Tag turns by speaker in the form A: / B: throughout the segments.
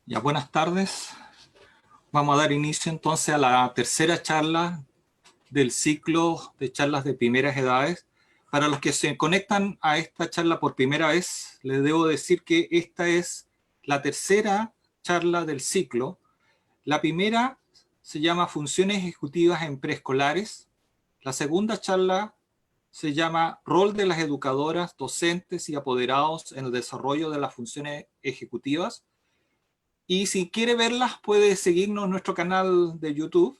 A: Ya, buenas tardes. Vamos a dar inicio entonces a la tercera charla del ciclo de charlas de primeras edades. Para los que se conectan a esta charla por primera vez, les debo decir que esta es la tercera charla del ciclo. La primera se llama Funciones Ejecutivas en Preescolares. La segunda charla se llama Rol de las educadoras, docentes y apoderados en el desarrollo de las funciones ejecutivas. Y si quiere verlas, puede seguirnos en nuestro canal de YouTube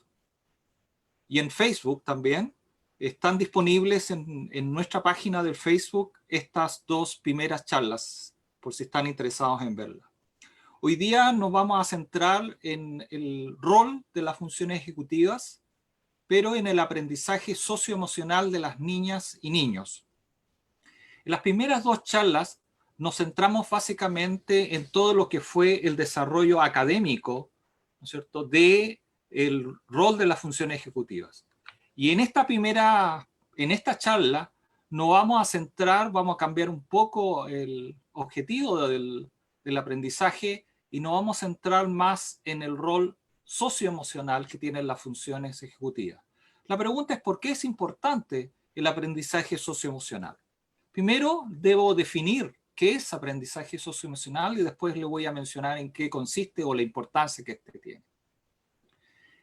A: y en Facebook también. Están disponibles en nuestra página de Facebook estas dos primeras charlas, por si están interesados en verlas. Hoy día nos vamos a centrar en el rol de las funciones ejecutivas, pero en el aprendizaje socioemocional de las niñas y niños. En las primeras dos charlas nos centramos básicamente en todo lo que fue el desarrollo académico, ¿no es cierto?, de el rol de las funciones ejecutivas. Y en esta charla nos vamos a centrar, vamos a cambiar un poco el objetivo del aprendizaje y nos vamos a centrar más en el rol socioemocional que tienen las funciones ejecutivas. La pregunta es: ¿por qué es importante el aprendizaje socioemocional? Primero, debo definir qué es aprendizaje socioemocional y después le voy a mencionar en qué consiste o la importancia que este tiene.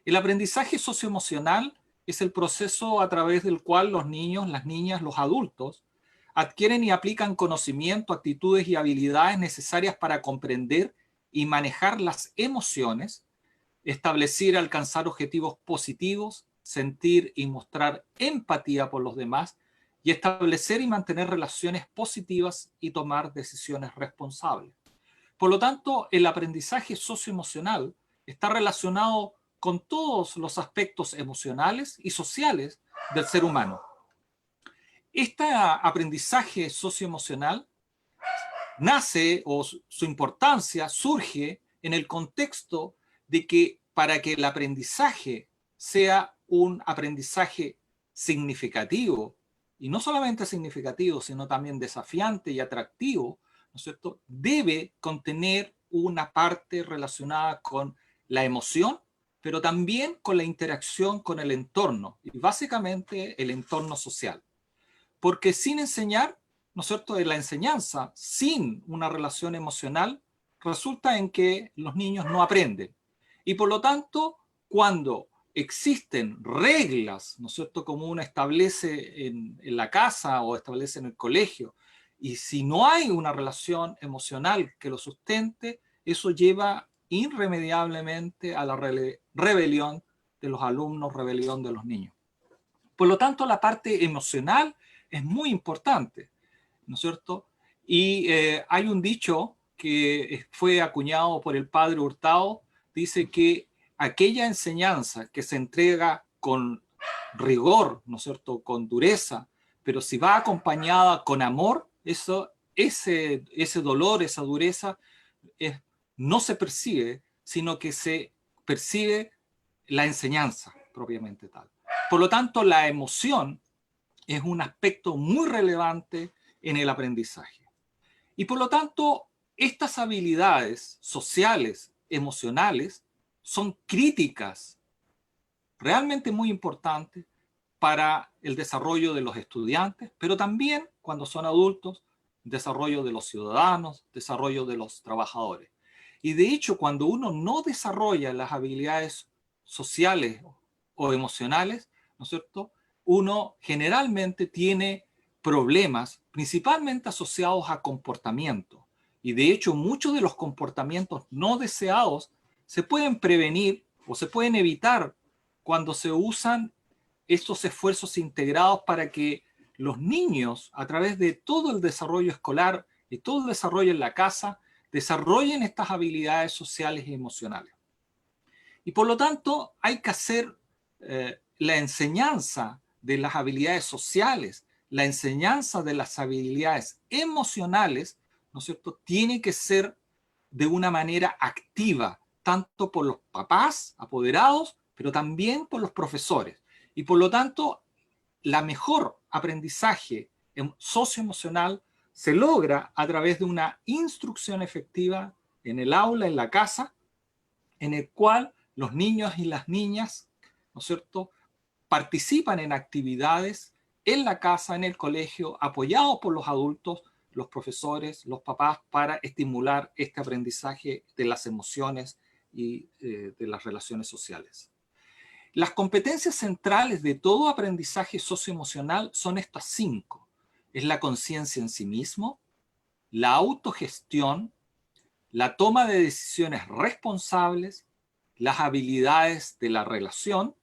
A: El aprendizaje socioemocional es el proceso a través del cual los niños, las niñas, los adultos adquieren y aplican conocimiento, actitudes y habilidades necesarias para comprender y manejar las emociones, establecer y alcanzar objetivos positivos, sentir y mostrar empatía por los demás, y establecer y mantener relaciones positivas y tomar decisiones responsables. Por lo tanto, el aprendizaje socioemocional está relacionado con todos los aspectos emocionales y sociales del ser humano. Este aprendizaje socioemocional nace, o su importancia surge en el contexto de que para que el aprendizaje sea un aprendizaje significativo, y no solamente significativo, sino también desafiante y atractivo, ¿no es cierto?, debe contener una parte relacionada con la emoción, pero también con la interacción con el entorno, y básicamente el entorno social. Porque sin enseñar, ¿no es cierto?, de la enseñanza, sin una relación emocional, resulta en que los niños no aprenden. Y por lo tanto, cuando existen reglas, ¿no es cierto?, como uno establece en la casa o establece en el colegio, y si no hay una relación emocional que lo sustente, eso lleva irremediablemente a la rebelión de los alumnos, rebelión de los niños. Por lo tanto, la parte emocional es muy importante, ¿no es cierto? Y hay un dicho que fue acuñado por el padre Hurtado, dice que aquella enseñanza que se entrega con rigor, ¿no es cierto?, con dureza, pero si va acompañada con amor, ese dolor, esa dureza, no se percibe, sino que se percibe la enseñanza propiamente tal. Por lo tanto, la emoción es un aspecto muy relevante en el aprendizaje. Y por lo tanto, estas habilidades sociales, emocionales, son críticas, realmente muy importantes para el desarrollo de los estudiantes, pero también cuando son adultos, desarrollo de los ciudadanos, desarrollo de los trabajadores. Y de hecho, cuando uno no desarrolla las habilidades sociales o emocionales, ¿no es cierto?, uno generalmente tiene problemas principalmente asociados a comportamiento. Y de hecho, muchos de los comportamientos no deseados se pueden prevenir o se pueden evitar cuando se usan estos esfuerzos integrados para que los niños, a través de todo el desarrollo escolar y todo el desarrollo en la casa, desarrollen estas habilidades sociales y emocionales. Y por lo tanto, hay que hacer la enseñanza de las habilidades sociales, la enseñanza de las habilidades emocionales, ¿no es cierto?, tiene que ser de una manera activa, tanto por los papás apoderados, pero también por los profesores. Y por lo tanto, la mejor aprendizaje socioemocional se logra a través de una instrucción efectiva en el aula, en la casa, en el cual los niños y las niñas, ¿no es cierto?, participan en actividades en la casa, en el colegio, apoyados por los adultos, los profesores, los papás, para estimular este aprendizaje de las emociones y de las relaciones sociales. Las competencias centrales de todo aprendizaje socioemocional son estas 5. Es la conciencia en sí mismo, la autogestión, la toma de decisiones responsables, las habilidades de la relación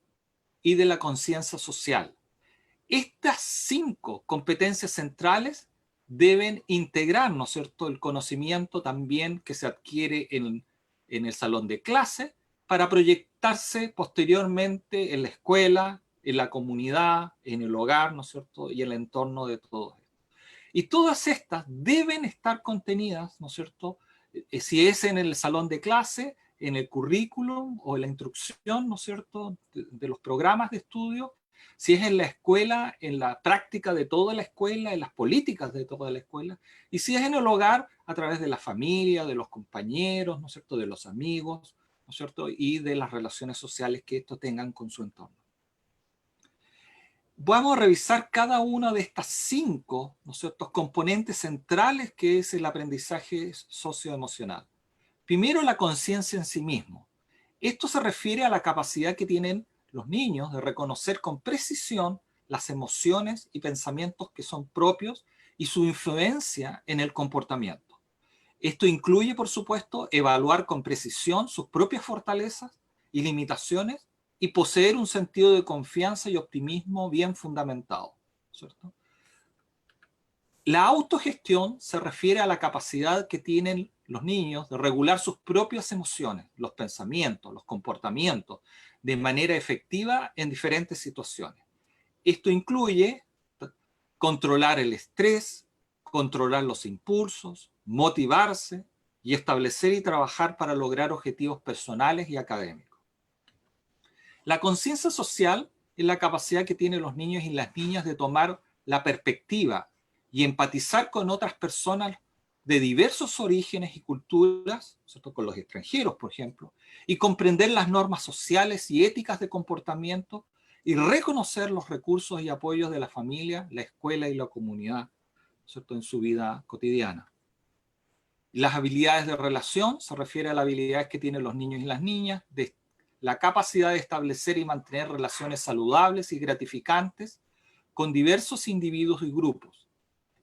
A: y de la conciencia social. Estas 5 competencias centrales deben integrar, ¿no es cierto?, el conocimiento también que se adquiere en el salón de clase para proyectarse posteriormente en la escuela, en la comunidad, en el hogar, ¿no es cierto?, y el entorno de todo esto. Y todas estas deben estar contenidas, ¿no es cierto?, si es en el salón de clase, en el currículum o en la instrucción, ¿no es cierto?, de los programas de estudio, si es en la escuela, en la práctica de toda la escuela, en las políticas de toda la escuela, y si es en el hogar, a través de la familia, de los compañeros, ¿no es cierto?, de los amigos, ¿no es cierto?, y de las relaciones sociales que estos tengan con su entorno. Vamos a revisar cada una de estas 5, ¿no es cierto?, componentes centrales que es el aprendizaje socioemocional. Primero, la conciencia en sí mismo. Esto se refiere a la capacidad que tienen los niños de reconocer con precisión las emociones y pensamientos que son propios y su influencia en el comportamiento. Esto incluye, por supuesto, evaluar con precisión sus propias fortalezas y limitaciones y poseer un sentido de confianza y optimismo bien fundamentado, ¿cierto? La autogestión se refiere a la capacidad que tienen los niños de regular sus propias emociones, los pensamientos, los comportamientos, de manera efectiva en diferentes situaciones. Esto incluye controlar el estrés, controlar los impulsos, motivarse y establecer y trabajar para lograr objetivos personales y académicos. La conciencia social es la capacidad que tienen los niños y las niñas de tomar la perspectiva y empatizar con otras personas de diversos orígenes y culturas, ¿cierto?, con los extranjeros, por ejemplo, y comprender las normas sociales y éticas de comportamiento y reconocer los recursos y apoyos de la familia, la escuela y la comunidad, ¿cierto?, en su vida cotidiana. Las habilidades de relación se refiere a las habilidades que tienen los niños y las niñas, de la capacidad de establecer y mantener relaciones saludables y gratificantes con diversos individuos y grupos.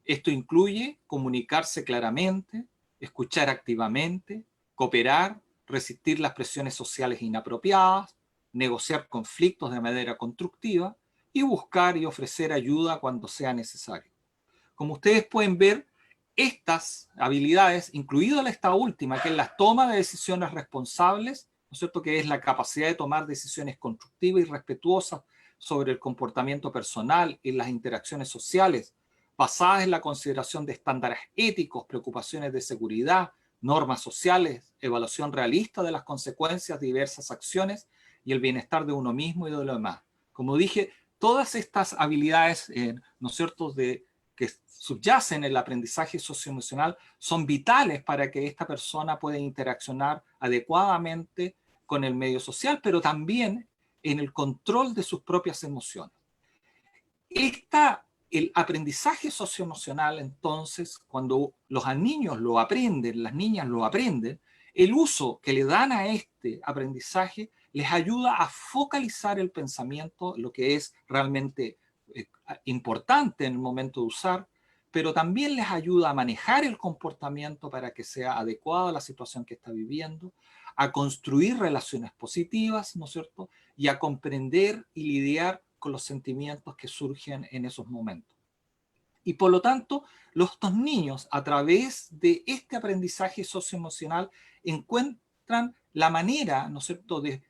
A: Esto incluye comunicarse claramente, escuchar activamente, cooperar, resistir las presiones sociales inapropiadas, negociar conflictos de manera constructiva y buscar y ofrecer ayuda cuando sea necesario. Como ustedes pueden ver, estas habilidades, incluida esta última, que es la toma de decisiones responsables, ¿no es cierto?, que es la capacidad de tomar decisiones constructivas y respetuosas sobre el comportamiento personal y las interacciones sociales, basadas en la consideración de estándares éticos, preocupaciones de seguridad, normas sociales, evaluación realista de las consecuencias de diversas acciones y el bienestar de uno mismo y de los demás. Como dije, todas estas habilidades, ¿no es cierto?, que subyacen en el aprendizaje socioemocional son vitales para que esta persona pueda interaccionar adecuadamente con el medio social, pero también en el control de sus propias emociones. El aprendizaje socioemocional, entonces, cuando los niños lo aprenden, las niñas lo aprenden, el uso que le dan a este aprendizaje les ayuda a focalizar el pensamiento, lo que es realmente importante en el momento de usar, pero también les ayuda a manejar el comportamiento para que sea adecuado a la situación que está viviendo, a construir relaciones positivas, ¿no es cierto?, y a comprender y lidiar con los sentimientos que surgen en esos momentos. Y por lo tanto, estos niños, a través de este aprendizaje socioemocional, encuentran la manera, ¿no es cierto?, de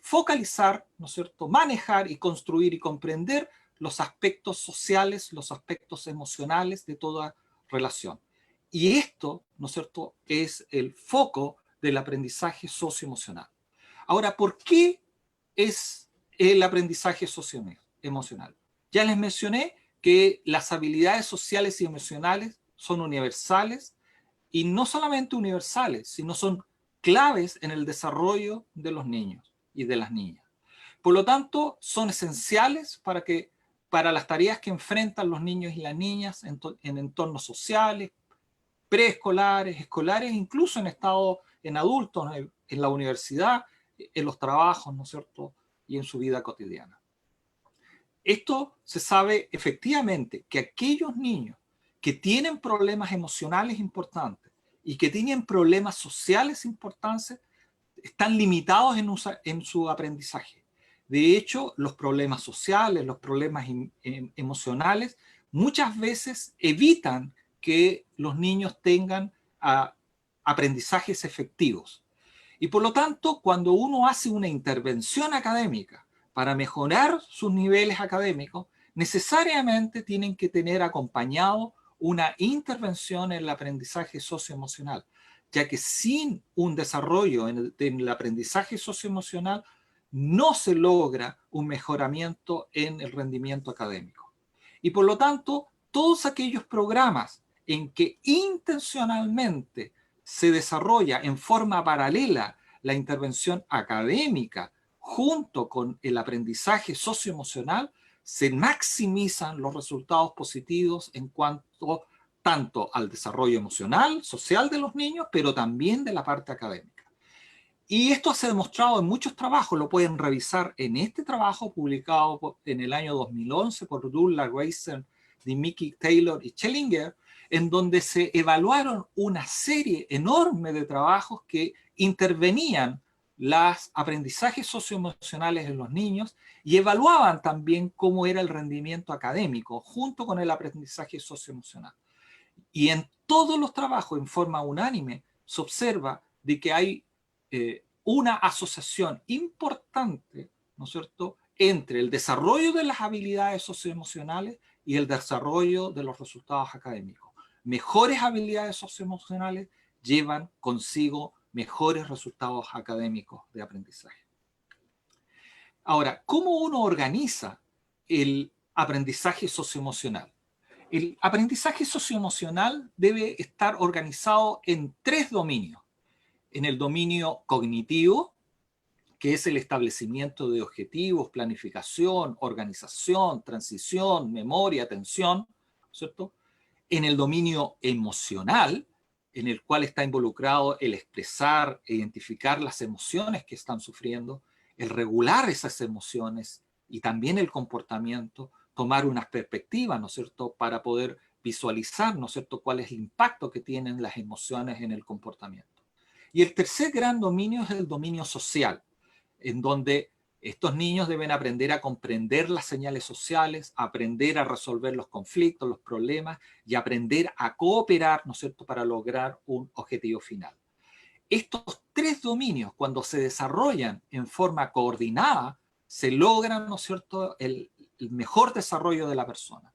A: focalizar, ¿no es cierto?, manejar y construir y comprender los aspectos sociales, los aspectos emocionales de toda relación. Y esto, ¿no es cierto?, es el foco del aprendizaje socioemocional. Ahora, ¿por qué es el aprendizaje socioemocional? Ya les mencioné que las habilidades sociales y emocionales son universales y no solamente universales, sino son claves en el desarrollo de los niños y de las niñas. Por lo tanto, son esenciales para las tareas que enfrentan los niños y las niñas en entornos sociales, preescolares, escolares, incluso en adultos, en la universidad, en los trabajos, ¿no es cierto?, y en su vida cotidiana. Esto se sabe efectivamente que aquellos niños que tienen problemas emocionales importantes y que tienen problemas sociales importantes están limitados en su aprendizaje. De hecho, los problemas sociales, los problemas emocionales, muchas veces evitan que los niños tengan aprendizajes efectivos. Y por lo tanto, cuando uno hace una intervención académica para mejorar sus niveles académicos, necesariamente tienen que tener acompañado una intervención en el aprendizaje socioemocional, ya que sin un desarrollo en el aprendizaje socioemocional no se logra un mejoramiento en el rendimiento académico. Y por lo tanto, todos aquellos programas en que intencionalmente se desarrolla en forma paralela la intervención académica junto con el aprendizaje socioemocional, se maximizan los resultados positivos en cuanto tanto al desarrollo emocional, social de los niños, pero también de la parte académica. Y esto se ha demostrado en muchos trabajos, lo pueden revisar en este trabajo publicado en el año 2011 por Douglas Weiser, Dimicky Taylor y Schellinger, en donde se evaluaron una serie enorme de trabajos que intervenían los aprendizajes socioemocionales en los niños y evaluaban también cómo era el rendimiento académico junto con el aprendizaje socioemocional. Y en todos los trabajos, en forma unánime, se observa de que hay una asociación importante, ¿no es cierto?, entre el desarrollo de las habilidades socioemocionales y el desarrollo de los resultados académicos. Mejores habilidades socioemocionales llevan consigo mejores resultados académicos de aprendizaje. Ahora, ¿cómo uno organiza el aprendizaje socioemocional? El aprendizaje socioemocional debe estar organizado en 3 dominios. En el dominio cognitivo, que es el establecimiento de objetivos, planificación, organización, transición, memoria, atención, ¿cierto? En el dominio emocional, en el cual está involucrado el expresar e identificar las emociones que están sufriendo, el regular esas emociones y también el comportamiento, tomar una perspectiva, ¿no es cierto?, para poder visualizar, ¿no es cierto?, cuál es el impacto que tienen las emociones en el comportamiento. Y el tercer gran dominio es el dominio social, en donde estos niños deben aprender a comprender las señales sociales, aprender a resolver los conflictos, los problemas y aprender a cooperar, ¿no es cierto?, para lograr un objetivo final. Estos 3 dominios, cuando se desarrollan en forma coordinada, se logran, ¿no es cierto?, el mejor desarrollo de la persona.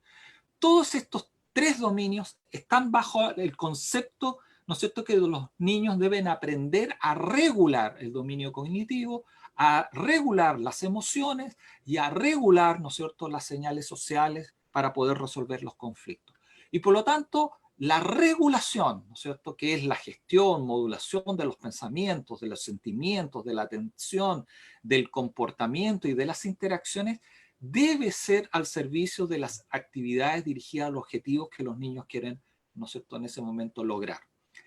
A: Todos estos 3 dominios están bajo el concepto, ¿no es cierto?, que los niños deben aprender a regular el dominio cognitivo, a regular las emociones y a regular, ¿no es cierto?, las señales sociales para poder resolver los conflictos. Y por lo tanto, la regulación, ¿no es cierto?, que es la gestión, modulación de los pensamientos, de los sentimientos, de la atención, del comportamiento y de las interacciones, debe ser al servicio de las actividades dirigidas a los objetivos que los niños quieren, ¿no es cierto?, en ese momento lograr.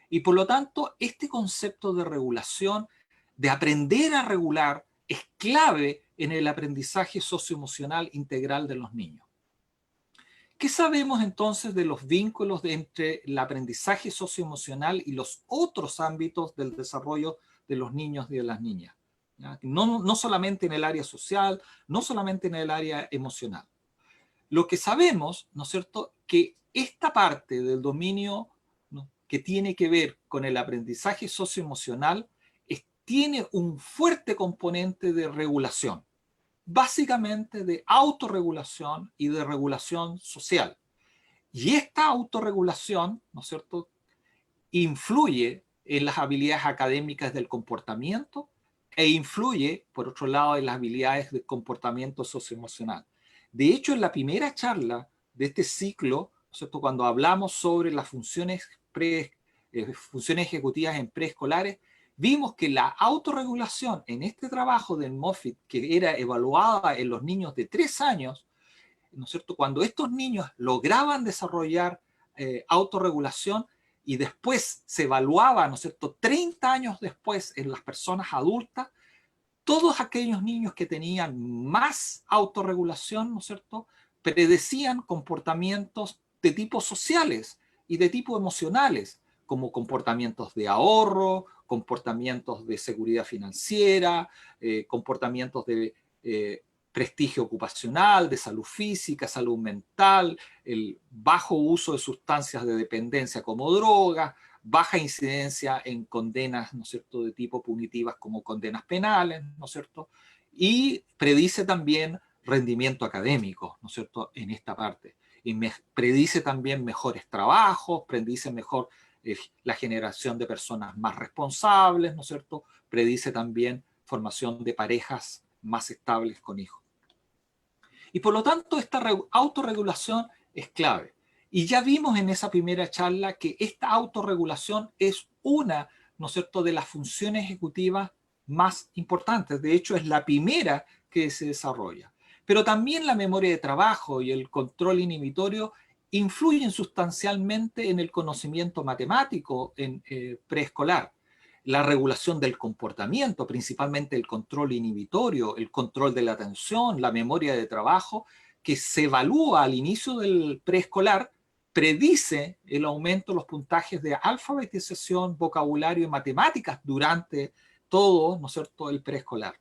A: Y por lo tanto, este concepto de regulación, de aprender a regular, es clave en el aprendizaje socioemocional integral de los niños. ¿Qué sabemos entonces de los vínculos entre el aprendizaje socioemocional y los otros ámbitos del desarrollo de los niños y de las niñas? No solamente en el área social, no solamente en el área emocional. Lo que sabemos, ¿no es cierto?, que esta parte del dominio, ¿no?, que tiene que ver con el aprendizaje socioemocional tiene un fuerte componente de regulación, básicamente de autorregulación y de regulación social. Y esta autorregulación, ¿no es cierto?, influye en las habilidades académicas del comportamiento e influye, por otro lado, en las habilidades de comportamiento socioemocional. De hecho, en la primera charla de este ciclo, ¿no es cierto?, cuando hablamos sobre las funciones funciones ejecutivas en preescolares, vimos que la autorregulación en este trabajo del Moffitt, que era evaluada en los niños de 3 años, ¿no es cierto? Cuando estos niños lograban desarrollar autorregulación y después se evaluaba, ¿no es cierto?, 30 años después en las personas adultas, todos aquellos niños que tenían más autorregulación, ¿no es cierto?, predecían comportamientos de tipo sociales y de tipo emocionales, como comportamientos de ahorro, comportamientos de seguridad financiera, comportamientos de prestigio ocupacional, de salud física, salud mental, el bajo uso de sustancias de dependencia como drogas, baja incidencia en condenas, ¿no es cierto?, de tipo punitivas como condenas penales, ¿no es cierto?, y predice también rendimiento académico, ¿no es cierto?, en esta parte. Y predice también mejores trabajos, predice mejor la generación de personas más responsables, ¿no es cierto?, predice también formación de parejas más estables con hijos. Y por lo tanto, esta autorregulación es clave. Y ya vimos en esa primera charla que esta autorregulación es una, ¿no es cierto?, de las funciones ejecutivas más importantes. De hecho, es la primera que se desarrolla. Pero también la memoria de trabajo y el control inhibitorio influyen sustancialmente en el conocimiento matemático en preescolar. La regulación del comportamiento, principalmente el control inhibitorio, el control de la atención, la memoria de trabajo, que se evalúa al inicio del preescolar, predice el aumento de los puntajes de alfabetización, vocabulario y matemáticas durante todo, ¿no es cierto?, el preescolar.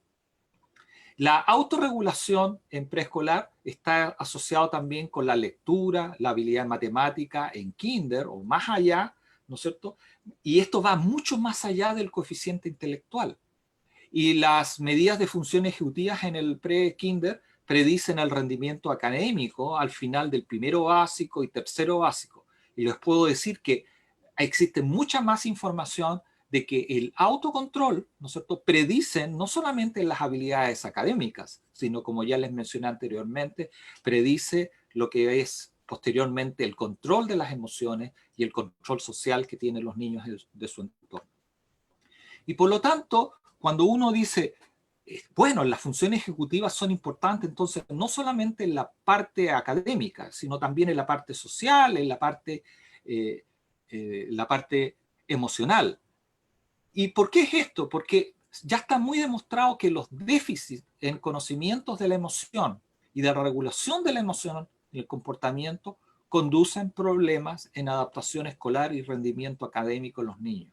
A: La autorregulación en preescolar está asociada también con la lectura, la habilidad matemática en kinder o más allá, ¿no es cierto? Y esto va mucho más allá del coeficiente intelectual. Y las medidas de funciones ejecutivas en el pre-kinder predicen el rendimiento académico al final del primero básico y tercero básico. Y les puedo decir que existe mucha más información de que el autocontrol, ¿no es cierto?, predicen no solamente las habilidades académicas, sino, como ya les mencioné anteriormente, predice lo que es posteriormente el control de las emociones y el control social que tienen los niños de su entorno. Y por lo tanto, cuando uno dice, bueno, las funciones ejecutivas son importantes, entonces no solamente en la parte académica, sino también en la parte social, en la parte emocional. ¿Y por qué es esto? Porque ya está muy demostrado que los déficits en conocimientos de la emoción y de la regulación de la emoción y el comportamiento conducen problemas en adaptación escolar y rendimiento académico en los niños.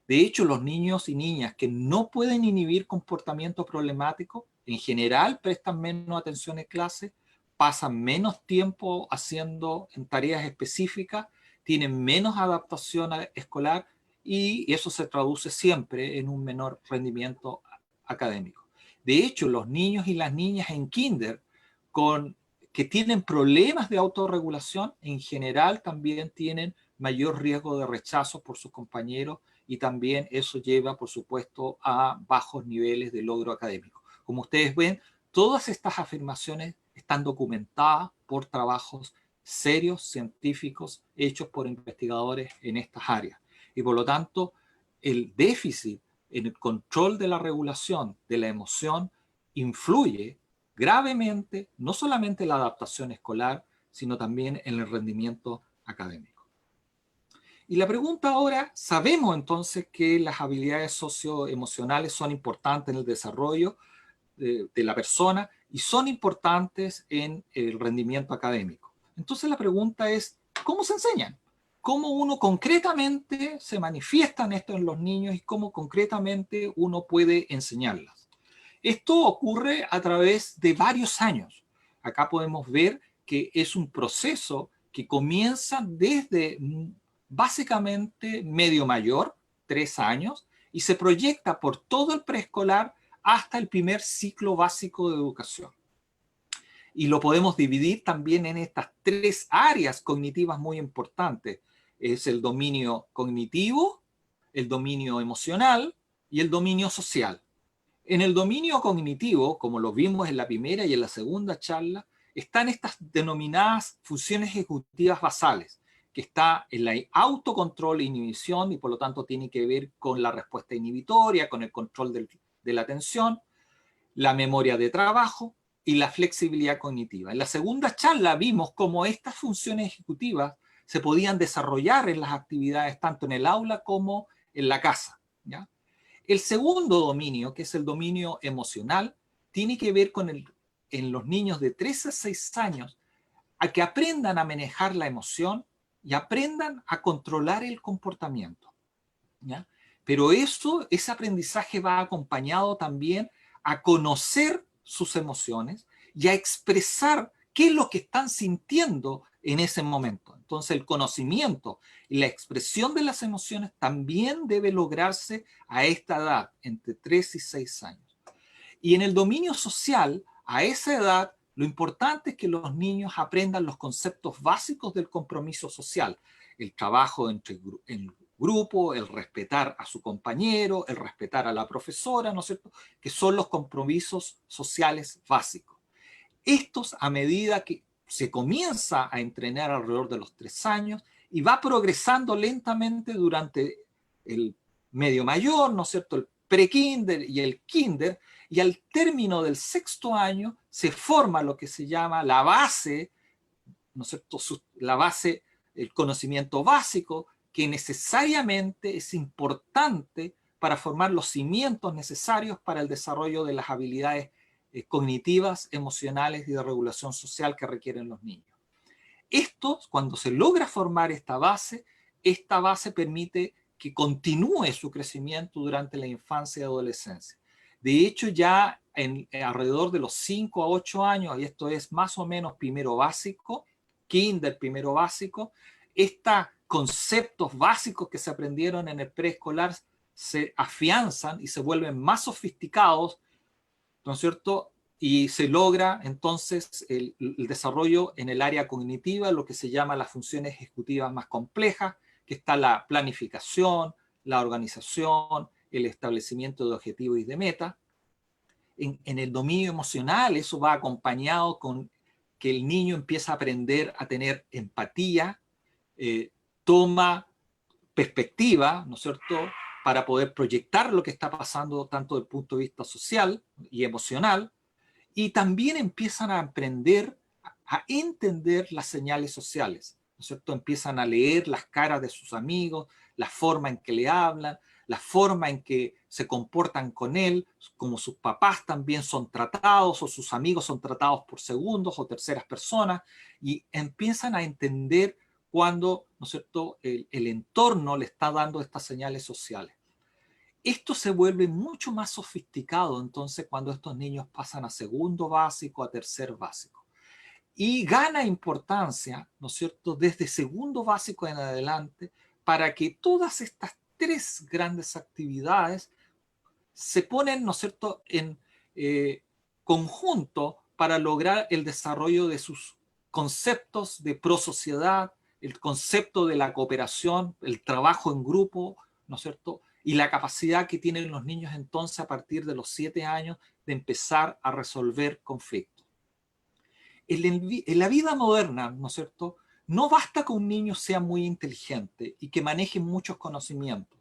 A: De hecho, los niños y niñas que no pueden inhibir comportamientos problemáticos, en general prestan menos atención en clase, pasan menos tiempo haciendo en tareas específicas, tienen menos adaptación escolar y eso se traduce siempre en un menor rendimiento académico. De hecho, los niños y las niñas en kinder que tienen problemas de autorregulación, en general también tienen mayor riesgo de rechazo por sus compañeros y también eso lleva, por supuesto, a bajos niveles de logro académico. Como ustedes ven, todas estas afirmaciones están documentadas por trabajos serios, científicos, hechos por investigadores en estas áreas. Y por lo tanto, el déficit en el control de la regulación de la emoción influye gravemente, no solamente en la adaptación escolar, sino también en el rendimiento académico. Y la pregunta ahora, sabemos entonces que las habilidades socioemocionales son importantes en el desarrollo de la persona y son importantes en el rendimiento académico. Entonces la pregunta es, ¿cómo se enseñan? ¿Cómo uno concretamente se manifiestan esto en los niños y cómo concretamente uno puede enseñarlas? Esto ocurre a través de varios años. Acá podemos ver que es un proceso que comienza desde básicamente medio mayor, 3 años, y se proyecta por todo el preescolar hasta el primer ciclo básico de educación. Y lo podemos dividir también en estas 3 áreas cognitivas muy importantes. Es el dominio cognitivo, el dominio emocional y el dominio social. En el dominio cognitivo, como lo vimos en la primera y en la segunda charla, están estas denominadas funciones ejecutivas basales, que está en la autocontrol e inhibición y por lo tanto tiene que ver con la respuesta inhibitoria, con el control de la atención, la memoria de trabajo y la flexibilidad cognitiva. En la segunda charla vimos cómo estas funciones ejecutivas se podían desarrollar en las actividades tanto en el aula como en la casa, ¿ya? El segundo dominio, que es el dominio emocional, tiene que ver con en los niños de 3 a 6 años a que aprendan a manejar la emoción y aprendan a controlar el comportamiento, ¿ya? Pero ese aprendizaje va acompañado también a conocer sus emociones y a expresar qué es lo que están sintiendo en ese momento. Entonces el conocimiento y la expresión de las emociones también debe lograrse a esta edad, entre 3 y 6 años. Y en el dominio social, a esa edad, lo importante es que los niños aprendan los conceptos básicos del compromiso social, el trabajo en grupo, el respetar a su compañero, el respetar a la profesora, ¿no es cierto?, que son los compromisos sociales básicos. Estos, a medida que se comienza a entrenar alrededor de los 3 años y va progresando lentamente durante el medio mayor, ¿no es cierto?, el pre-kinder y el kinder, y al término del 6º año se forma lo que se llama la base, ¿no es cierto?, la base, el conocimiento básico, que necesariamente es importante para formar los cimientos necesarios para el desarrollo de las habilidades cognitivas, emocionales y de regulación social que requieren los niños. Esto, cuando se logra formar esta base permite que continúe su crecimiento durante la infancia y adolescencia. De hecho, ya alrededor de los 5 a 8 años, y esto es más o menos primero básico, kinder, primero básico, estos conceptos básicos que se aprendieron en el preescolar se afianzan y se vuelven más sofisticados, ¿no es cierto? Y se logra entonces el desarrollo en el área cognitiva, lo que se llama las funciones ejecutivas más complejas, que está la planificación, la organización, el establecimiento de objetivos y de metas. En el dominio emocional eso va acompañado con que el niño empieza a aprender a tener empatía, toma perspectiva, ¿no es cierto?, para poder proyectar lo que está pasando tanto desde el punto de vista social y emocional, y también empiezan a aprender a entender las señales sociales, ¿no es cierto? Empiezan a leer las caras de sus amigos, la forma en que le hablan, la forma en que se comportan con él, como sus papás también son tratados o sus amigos son tratados por segundos o terceras personas, y empiezan a entender cuando, ¿no es cierto?, el entorno le está dando estas señales sociales. Esto se vuelve mucho más sofisticado entonces cuando estos niños pasan a segundo básico, a tercer básico. Y gana importancia, ¿no es cierto?, desde segundo básico en adelante, para que todas estas 3 grandes actividades se ponen, ¿no es cierto?, en conjunto para lograr el desarrollo de sus conceptos de prosociedad, el concepto de la cooperación, el trabajo en grupo, ¿no es cierto?, y la capacidad que tienen los niños entonces a partir de los 7 años de empezar a resolver conflictos. En la vida moderna, ¿no es cierto?, no basta que un niño sea muy inteligente y que maneje muchos conocimientos.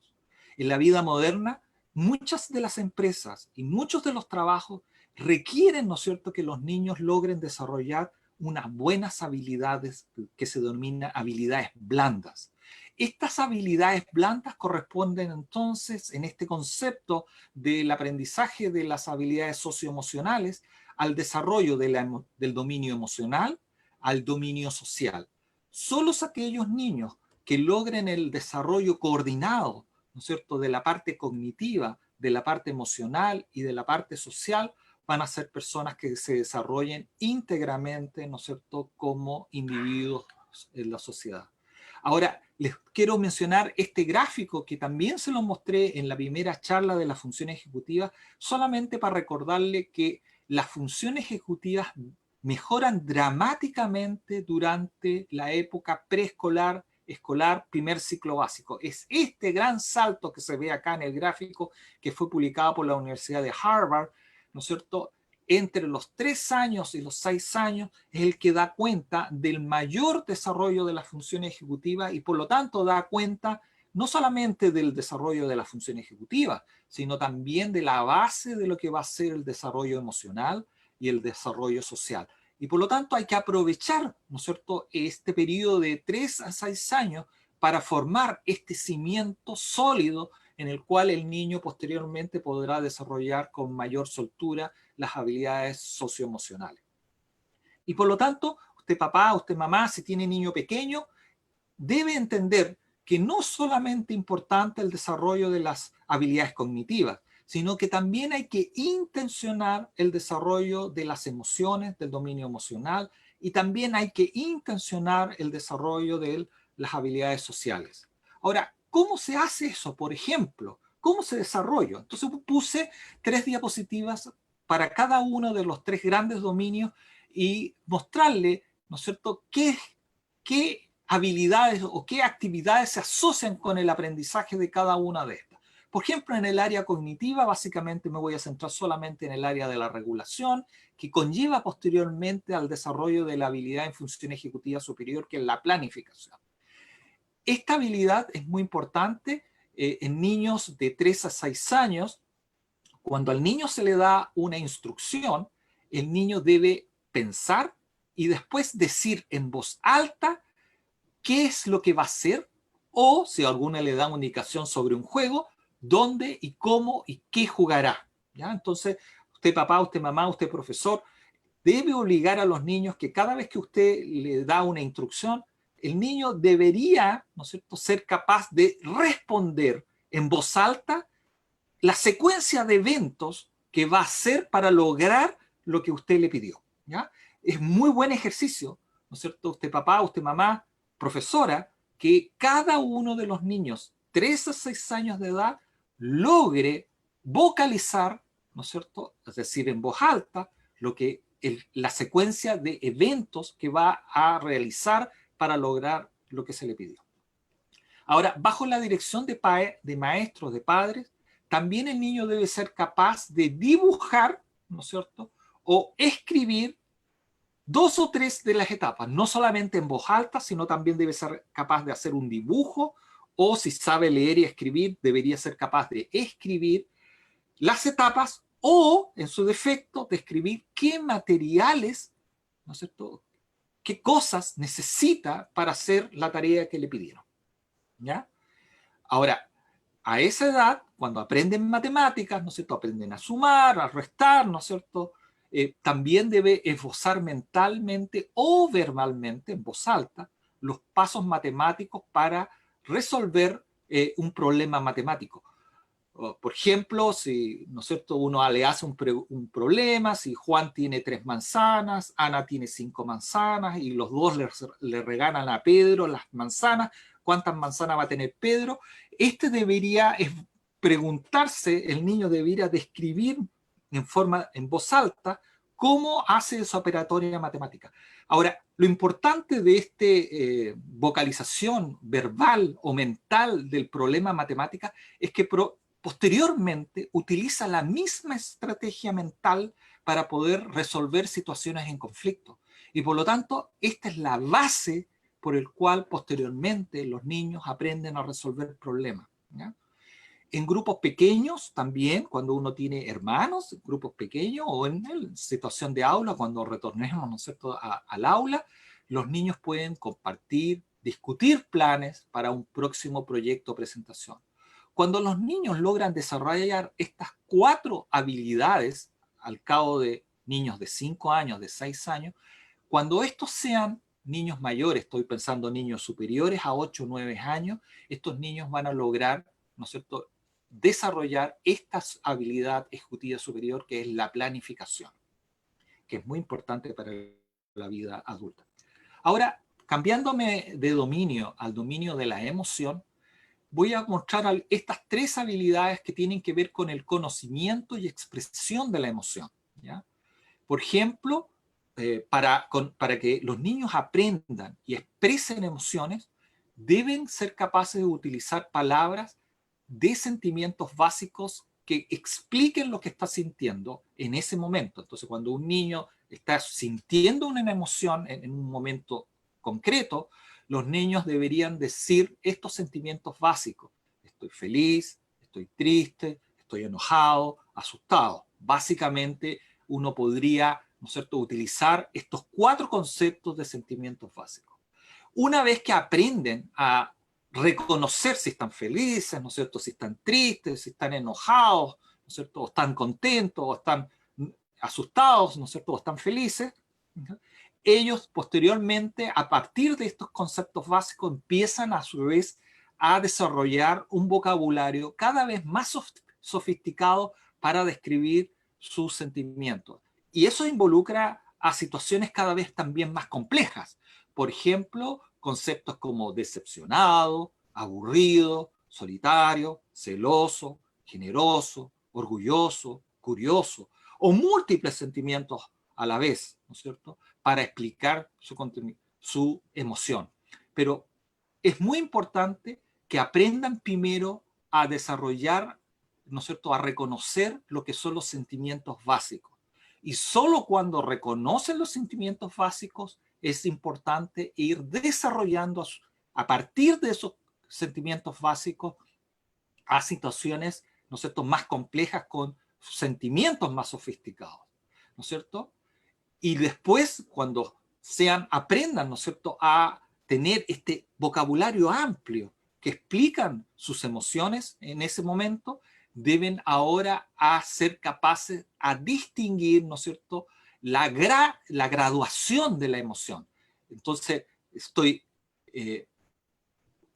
A: En la vida moderna, muchas de las empresas y muchos de los trabajos requieren, ¿no es cierto?, que los niños logren desarrollar unas buenas habilidades que se denominan habilidades blandas. Estas habilidades blandas corresponden entonces en este concepto del aprendizaje de las habilidades socioemocionales al desarrollo del dominio emocional, al dominio social. Solo aquellos niños que logren el desarrollo coordinado, ¿no es cierto?, de la parte cognitiva, de la parte emocional y de la parte social, van a ser personas que se desarrollen íntegramente, ¿no es cierto?, como individuos en la sociedad. Ahora, les quiero mencionar este gráfico que también se lo mostré en la primera charla de la función ejecutiva, solamente para recordarle que las funciones ejecutivas mejoran dramáticamente durante la época preescolar, escolar, primer ciclo básico. Es este gran salto que se ve acá en el gráfico que fue publicado por la Universidad de Harvard, ¿no es cierto?, entre los 3 años y los 6 años es el que da cuenta del mayor desarrollo de las funciones ejecutivas y por lo tanto da cuenta no solamente del desarrollo de la función ejecutiva, sino también de la base de lo que va a ser el desarrollo emocional y el desarrollo social. Y por lo tanto hay que aprovechar, ¿no es cierto?, este periodo de 3 a 6 años para formar este cimiento sólido en el cual el niño posteriormente podrá desarrollar con mayor soltura las habilidades socioemocionales. Y por lo tanto, usted papá, usted mamá, si tiene niño pequeño, debe entender que no solamente es importante el desarrollo de las habilidades cognitivas, sino que también hay que intencionar el desarrollo de las emociones, del dominio emocional, y también hay que intencionar el desarrollo de las habilidades sociales. Ahora, ¿cómo se hace eso? Por ejemplo, ¿cómo se desarrolla? Entonces puse 3 diapositivas para cada uno de los 3 grandes dominios y mostrarle, ¿no es cierto?, qué habilidades o qué actividades se asocian con el aprendizaje de cada una de estas. Por ejemplo, en el área cognitiva, básicamente me voy a centrar solamente en el área de la regulación, que conlleva posteriormente al desarrollo de la habilidad en función ejecutiva superior, que es la planificación. Esta habilidad es muy importante en niños de 3 a 6 años. Cuando al niño se le da una instrucción, el niño debe pensar y después decir en voz alta qué es lo que va a hacer, o si alguna le da una indicación sobre un juego, dónde y cómo y qué jugará. ¿Ya? Entonces, usted papá, usted mamá, usted profesor, debe obligar a los niños que cada vez que usted le da una instrucción, el niño debería, ¿no es cierto?, ser capaz de responder en voz alta la secuencia de eventos que va a hacer para lograr lo que usted le pidió. ¿Ya? Es muy buen ejercicio, ¿no es cierto? Usted papá, usted mamá, profesora, que cada uno de los niños 3 a 6 años de edad logre vocalizar, ¿no es cierto?, es decir, en voz alta, lo que la secuencia de eventos que va a realizar para lograr lo que se le pidió. Ahora, bajo la dirección de maestros, de padres, también el niño debe ser capaz de dibujar, ¿no es cierto?, o escribir 2 o 3 de las etapas, no solamente en voz alta, sino también debe ser capaz de hacer un dibujo, o si sabe leer y escribir, debería ser capaz de escribir las etapas, o, en su defecto, de escribir qué materiales, ¿no es cierto?, qué cosas necesita para hacer la tarea que le pidieron. ¿Ya? Ahora, a esa edad, cuando aprenden matemáticas, ¿no es cierto?, aprenden a sumar, a restar, ¿no es cierto?, también debe esbozar mentalmente o verbalmente, en voz alta, los pasos matemáticos para resolver un problema matemático. Por ejemplo, si, ¿no es cierto?, uno le hace un problema, si Juan tiene 3 manzanas, Ana tiene 5 manzanas y los dos le regalan a Pedro las manzanas, ¿cuántas manzanas va a tener Pedro? Debería preguntarse, el niño debería describir en voz alta cómo hace esa operatoria matemática. Ahora, lo importante de esta vocalización verbal o mental del problema matemática es que posteriormente utiliza la misma estrategia mental para poder resolver situaciones en conflicto. Y por lo tanto, esta es la base por el cual posteriormente los niños aprenden a resolver problemas. ¿Ya? En grupos pequeños también, cuando uno tiene hermanos, grupos pequeños, o en situación de aula, cuando retornemos, ¿no es cierto?, al aula, los niños pueden compartir, discutir planes para un próximo proyecto o presentación. Cuando los niños logran desarrollar estas 4 habilidades al cabo de niños de 5 años, de 6 años, cuando estos sean niños mayores, estoy pensando niños superiores a 8 o 9 años, estos niños van a lograr, ¿no es cierto?, desarrollar esta habilidad ejecutiva superior que es la planificación, que es muy importante para la vida adulta. Ahora, cambiándome de dominio al dominio de la emoción, voy a mostrar estas 3 habilidades que tienen que ver con el conocimiento y expresión de la emoción. ¿Ya? Por ejemplo, para que los niños aprendan y expresen emociones, deben ser capaces de utilizar palabras de sentimientos básicos que expliquen lo que está sintiendo en ese momento. Entonces, cuando un niño está sintiendo una emoción en un momento concreto, los niños deberían decir estos sentimientos básicos. Estoy feliz, estoy triste, estoy enojado, asustado. Básicamente, uno podría, ¿no es cierto?, utilizar estos 4 conceptos de sentimientos básicos. Una vez que aprenden a reconocer si están felices, ¿no es cierto?, si están tristes, si están enojados, ¿no es cierto?, o están contentos, o están asustados, ¿no es cierto?, o están felices, ¿no? Ellos posteriormente, a partir de estos conceptos básicos, empiezan a su vez a desarrollar un vocabulario cada vez más sofisticado para describir sus sentimientos. Y eso involucra a situaciones cada vez también más complejas. Por ejemplo, conceptos como decepcionado, aburrido, solitario, celoso, generoso, orgulloso, curioso, o múltiples sentimientos a la vez, ¿no es cierto?, para explicar su emoción. Pero es muy importante que aprendan primero a desarrollar, ¿no es cierto?, a reconocer lo que son los sentimientos básicos. Y solo cuando reconocen los sentimientos básicos es importante ir desarrollando a partir de esos sentimientos básicos a situaciones, ¿no es cierto?, más complejas con sentimientos más sofisticados, ¿no es cierto? Y después, cuando aprendan, ¿no es cierto?, a tener este vocabulario amplio que explican sus emociones en ese momento, deben ahora a ser capaces a distinguir, ¿no es cierto?, la graduación de la emoción. Entonces, eh,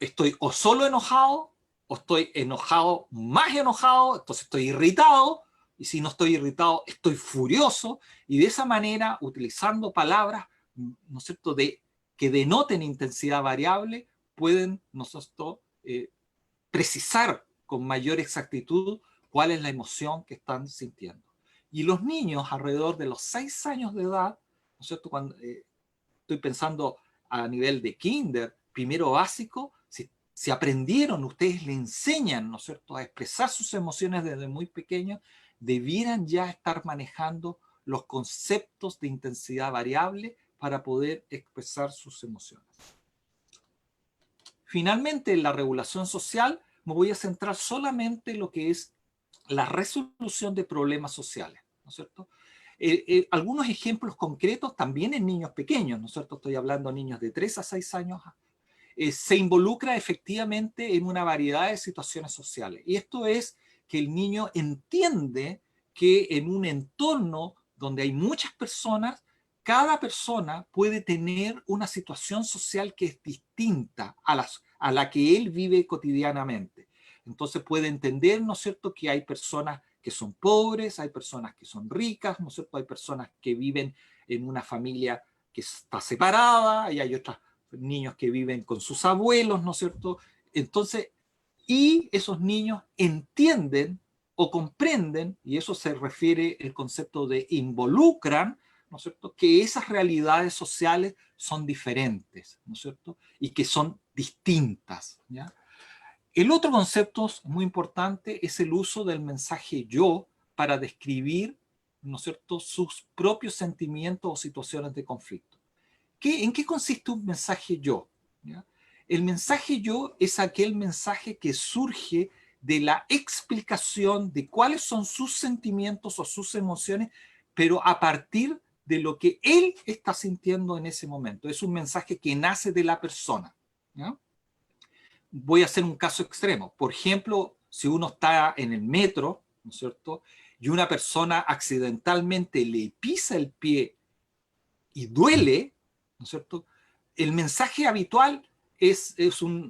A: estoy o solo enojado, o estoy enojado, más enojado, entonces estoy irritado, y si no estoy irritado, estoy furioso, y de esa manera, utilizando palabras, ¿no es cierto?, que denoten intensidad variable, pueden nosotros precisar con mayor exactitud cuál es la emoción que están sintiendo. Y los niños alrededor de los 6 años de edad, ¿no es cierto?, cuando estoy pensando a nivel de kinder, primero básico, si aprendieron, ustedes le enseñan, ¿no es cierto?, a expresar sus emociones desde muy pequeños, debieran ya estar manejando los conceptos de intensidad variable para poder expresar sus emociones. Finalmente, en la regulación social, me voy a centrar solamente en lo que es la resolución de problemas sociales, ¿no es cierto? Algunos ejemplos concretos también en niños pequeños, ¿no es cierto? Estoy hablando de niños de 3 a 6 años. Se involucra efectivamente en una variedad de situaciones sociales. Y esto es que el niño entiende que en un entorno donde hay muchas personas, cada persona puede tener una situación social que es distinta a la que él vive cotidianamente. Entonces puede entender, ¿no es cierto?, que hay personas que son pobres, hay personas que son ricas, ¿no es cierto?, hay personas que viven en una familia que está separada y hay otras niños que viven con sus abuelos, ¿no es cierto? Entonces, y esos niños entienden o comprenden, y eso se refiere el concepto de involucran, ¿no es cierto?, que esas realidades sociales son diferentes, ¿no es cierto?, y que son distintas, ¿ya? El otro concepto muy importante es el uso del mensaje yo para describir, ¿no es cierto?, sus propios sentimientos o situaciones de conflicto. ¿En qué consiste un mensaje yo? ¿Ya? El mensaje yo es aquel mensaje que surge de la explicación de cuáles son sus sentimientos o sus emociones, pero a partir de lo que él está sintiendo en ese momento. Es un mensaje que nace de la persona, ¿ya? Voy a hacer un caso extremo. Por ejemplo, si uno está en el metro, ¿no es cierto?, y una persona accidentalmente le pisa el pie y duele, ¿no es cierto?, el mensaje habitual es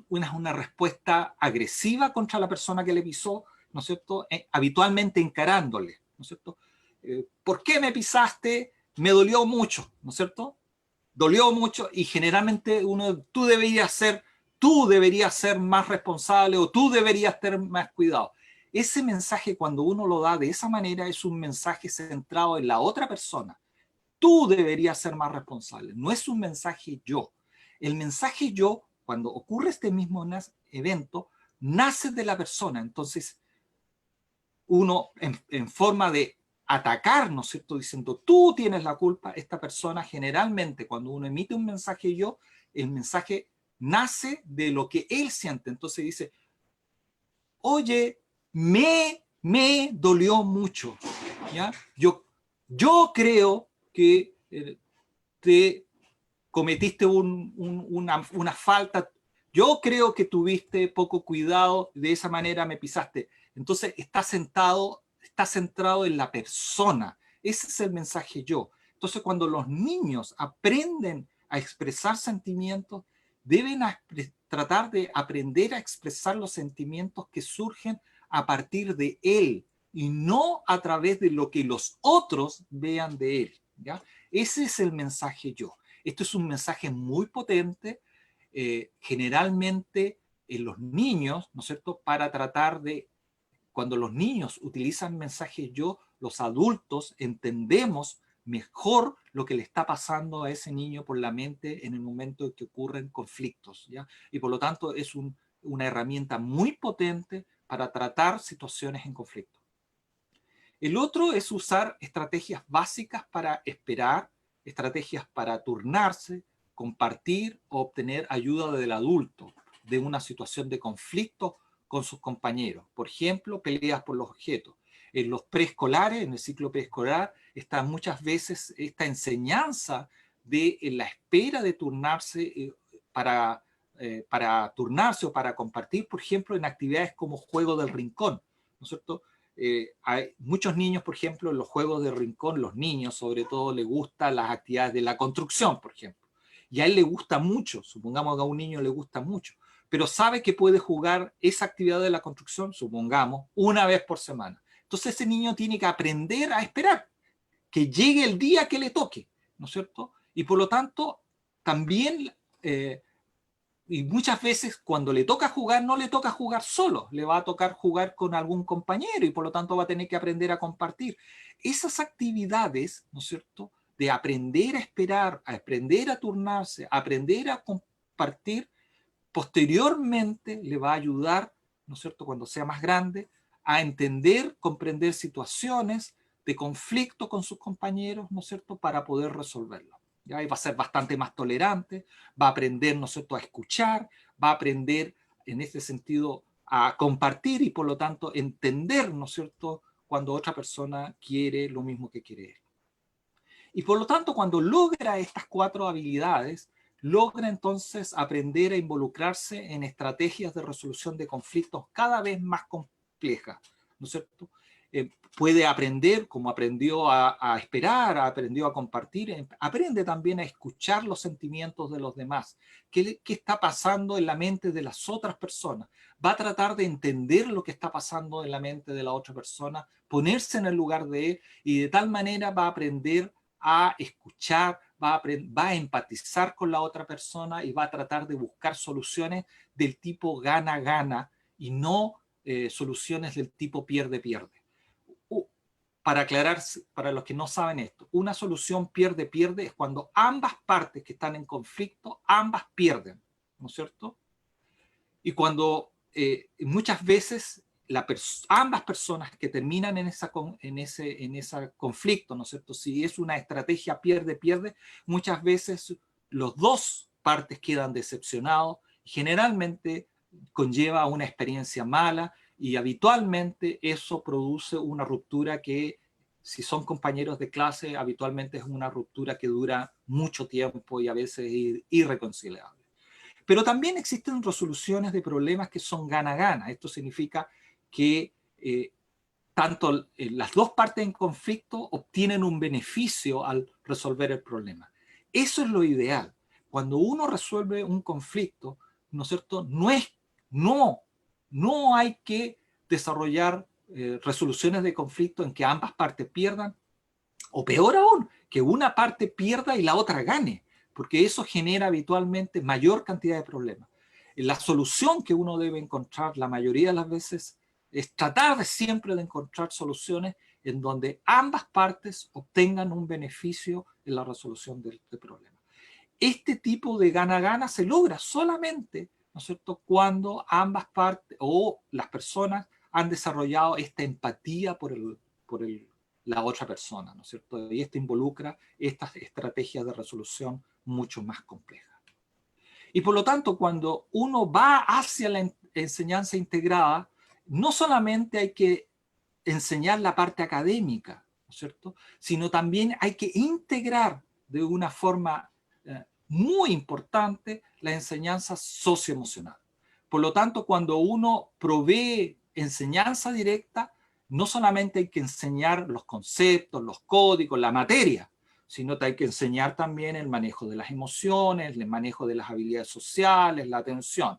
A: una respuesta agresiva contra la persona que le pisó, ¿no es cierto?, habitualmente encarándole, ¿no es cierto? ¿Por qué me pisaste? Me dolió mucho, ¿no es cierto? Dolió mucho y generalmente tú deberías ser más responsable o tú deberías tener más cuidado. Ese mensaje, cuando uno lo da de esa manera, es un mensaje centrado en la otra persona. Tú deberías ser más responsable. No es un mensaje yo. El mensaje yo, cuando ocurre este mismo evento, nace de la persona. Entonces, uno en forma de atacar, ¿no es cierto?, diciendo tú tienes la culpa, esta persona generalmente cuando uno emite un mensaje yo, el mensaje nace de lo que él siente. Entonces dice, oye, me dolió mucho, ¿ya? Yo creo que te cometiste una falta, yo creo que tuviste poco cuidado, de esa manera me pisaste. Entonces está centrado en la persona. Ese es el mensaje yo. Entonces cuando los niños aprenden a expresar sentimientos, deben tratar de aprender a expresar los sentimientos que surgen a partir de él y no a través de lo que los otros vean de él, ¿ya? Ese es el mensaje yo. Esto es un mensaje muy potente, generalmente en los niños, ¿no es cierto?, para tratar de, cuando los niños utilizan mensajes yo, los adultos entendemos mejor lo que le está pasando a ese niño por la mente en el momento en que ocurren conflictos, ¿ya? Y por lo tanto es una herramienta muy potente para tratar situaciones en conflicto. El otro es usar estrategias básicas para esperar, estrategias para turnarse, compartir o obtener ayuda del adulto de una situación de conflicto con sus compañeros. Por ejemplo, peleas por los objetos. En los preescolares, en el ciclo preescolar, está muchas veces esta enseñanza de la espera de turnarse para turnarse o para compartir, por ejemplo, en actividades como juego del rincón, ¿no es cierto? Hay muchos niños, por ejemplo, en los juegos de rincón, los niños sobre todo les gustan las actividades de la construcción, por ejemplo. Y a él le gusta mucho, supongamos que a un niño le gusta mucho, pero sabe que puede jugar esa actividad de la construcción, supongamos, una vez por semana. Entonces ese niño tiene que aprender a esperar que llegue el día que le toque, ¿no es cierto? Y por lo tanto, también y muchas veces cuando le toca jugar, no le toca jugar solo, le va a tocar jugar con algún compañero y por lo tanto va a tener que aprender a compartir. Esas actividades, ¿no es cierto?, de aprender a esperar, a aprender a turnarse, a aprender a compartir, posteriormente le va a ayudar, ¿no es cierto?, cuando sea más grande, a entender, comprender situaciones de conflicto con sus compañeros, ¿no es cierto?, para poder resolverlo. ¿Ya? Y va a ser bastante más tolerante, va a aprender, ¿no es cierto?, a escuchar, va a aprender en este sentido a compartir y por lo tanto entender, ¿no es cierto?, cuando otra persona quiere lo mismo que quiere él. Y por lo tanto, cuando logra estas 4 habilidades, logra entonces aprender a involucrarse en estrategias de resolución de conflictos cada vez más complejas, ¿no es cierto? Puede aprender, como aprendió a esperar, aprendió a compartir, aprende también a escuchar los sentimientos de los demás. ¿Qué está pasando en la mente de las otras personas? Va a tratar de entender lo que está pasando en la mente de la otra persona, ponerse en el lugar de él y de tal manera va a aprender a escuchar, va a empatizar con la otra persona y va a tratar de buscar soluciones del tipo gana-gana y no soluciones del tipo pierde-pierde. Para aclarar, para los que no saben esto, una solución pierde-pierde es cuando ambas partes que están en conflicto, ambas pierden, ¿no es cierto? Y cuando muchas veces ambas personas que terminan en ese conflicto, ¿no es cierto? Si es una estrategia pierde-pierde, muchas veces los dos partes quedan decepcionados, generalmente conlleva una experiencia mala y habitualmente eso produce una ruptura que, si son compañeros de clase, habitualmente es una ruptura que dura mucho tiempo y a veces es irreconciliable. Pero también existen resoluciones de problemas que son gana-gana. Esto significa que tanto las dos partes en conflicto obtienen un beneficio al resolver el problema. Eso es lo ideal. Cuando uno resuelve un conflicto, ¿no es cierto?, no hay que desarrollar resoluciones de conflicto en que ambas partes pierdan, o peor aún, que una parte pierda y la otra gane, porque eso genera habitualmente mayor cantidad de problemas. La solución que uno debe encontrar la mayoría de las veces es tratar siempre de encontrar soluciones en donde ambas partes obtengan un beneficio en la resolución del problema. Este tipo de gana-gana se logra solamente, ¿no es cierto?, cuando ambas partes o las personas han desarrollado esta empatía la otra persona, ¿no es cierto? Y esto involucra estas estrategias de resolución mucho más complejas. Y por lo tanto, cuando uno va hacia la enseñanza integrada, no solamente hay que enseñar la parte académica, ¿no es cierto?, sino también hay que integrar de una forma muy importante la enseñanza socioemocional. Por lo tanto, cuando uno provee enseñanza directa, no solamente hay que enseñar los conceptos, los códigos, la materia, sino que hay que enseñar también el manejo de las emociones, el manejo de las habilidades sociales, la atención.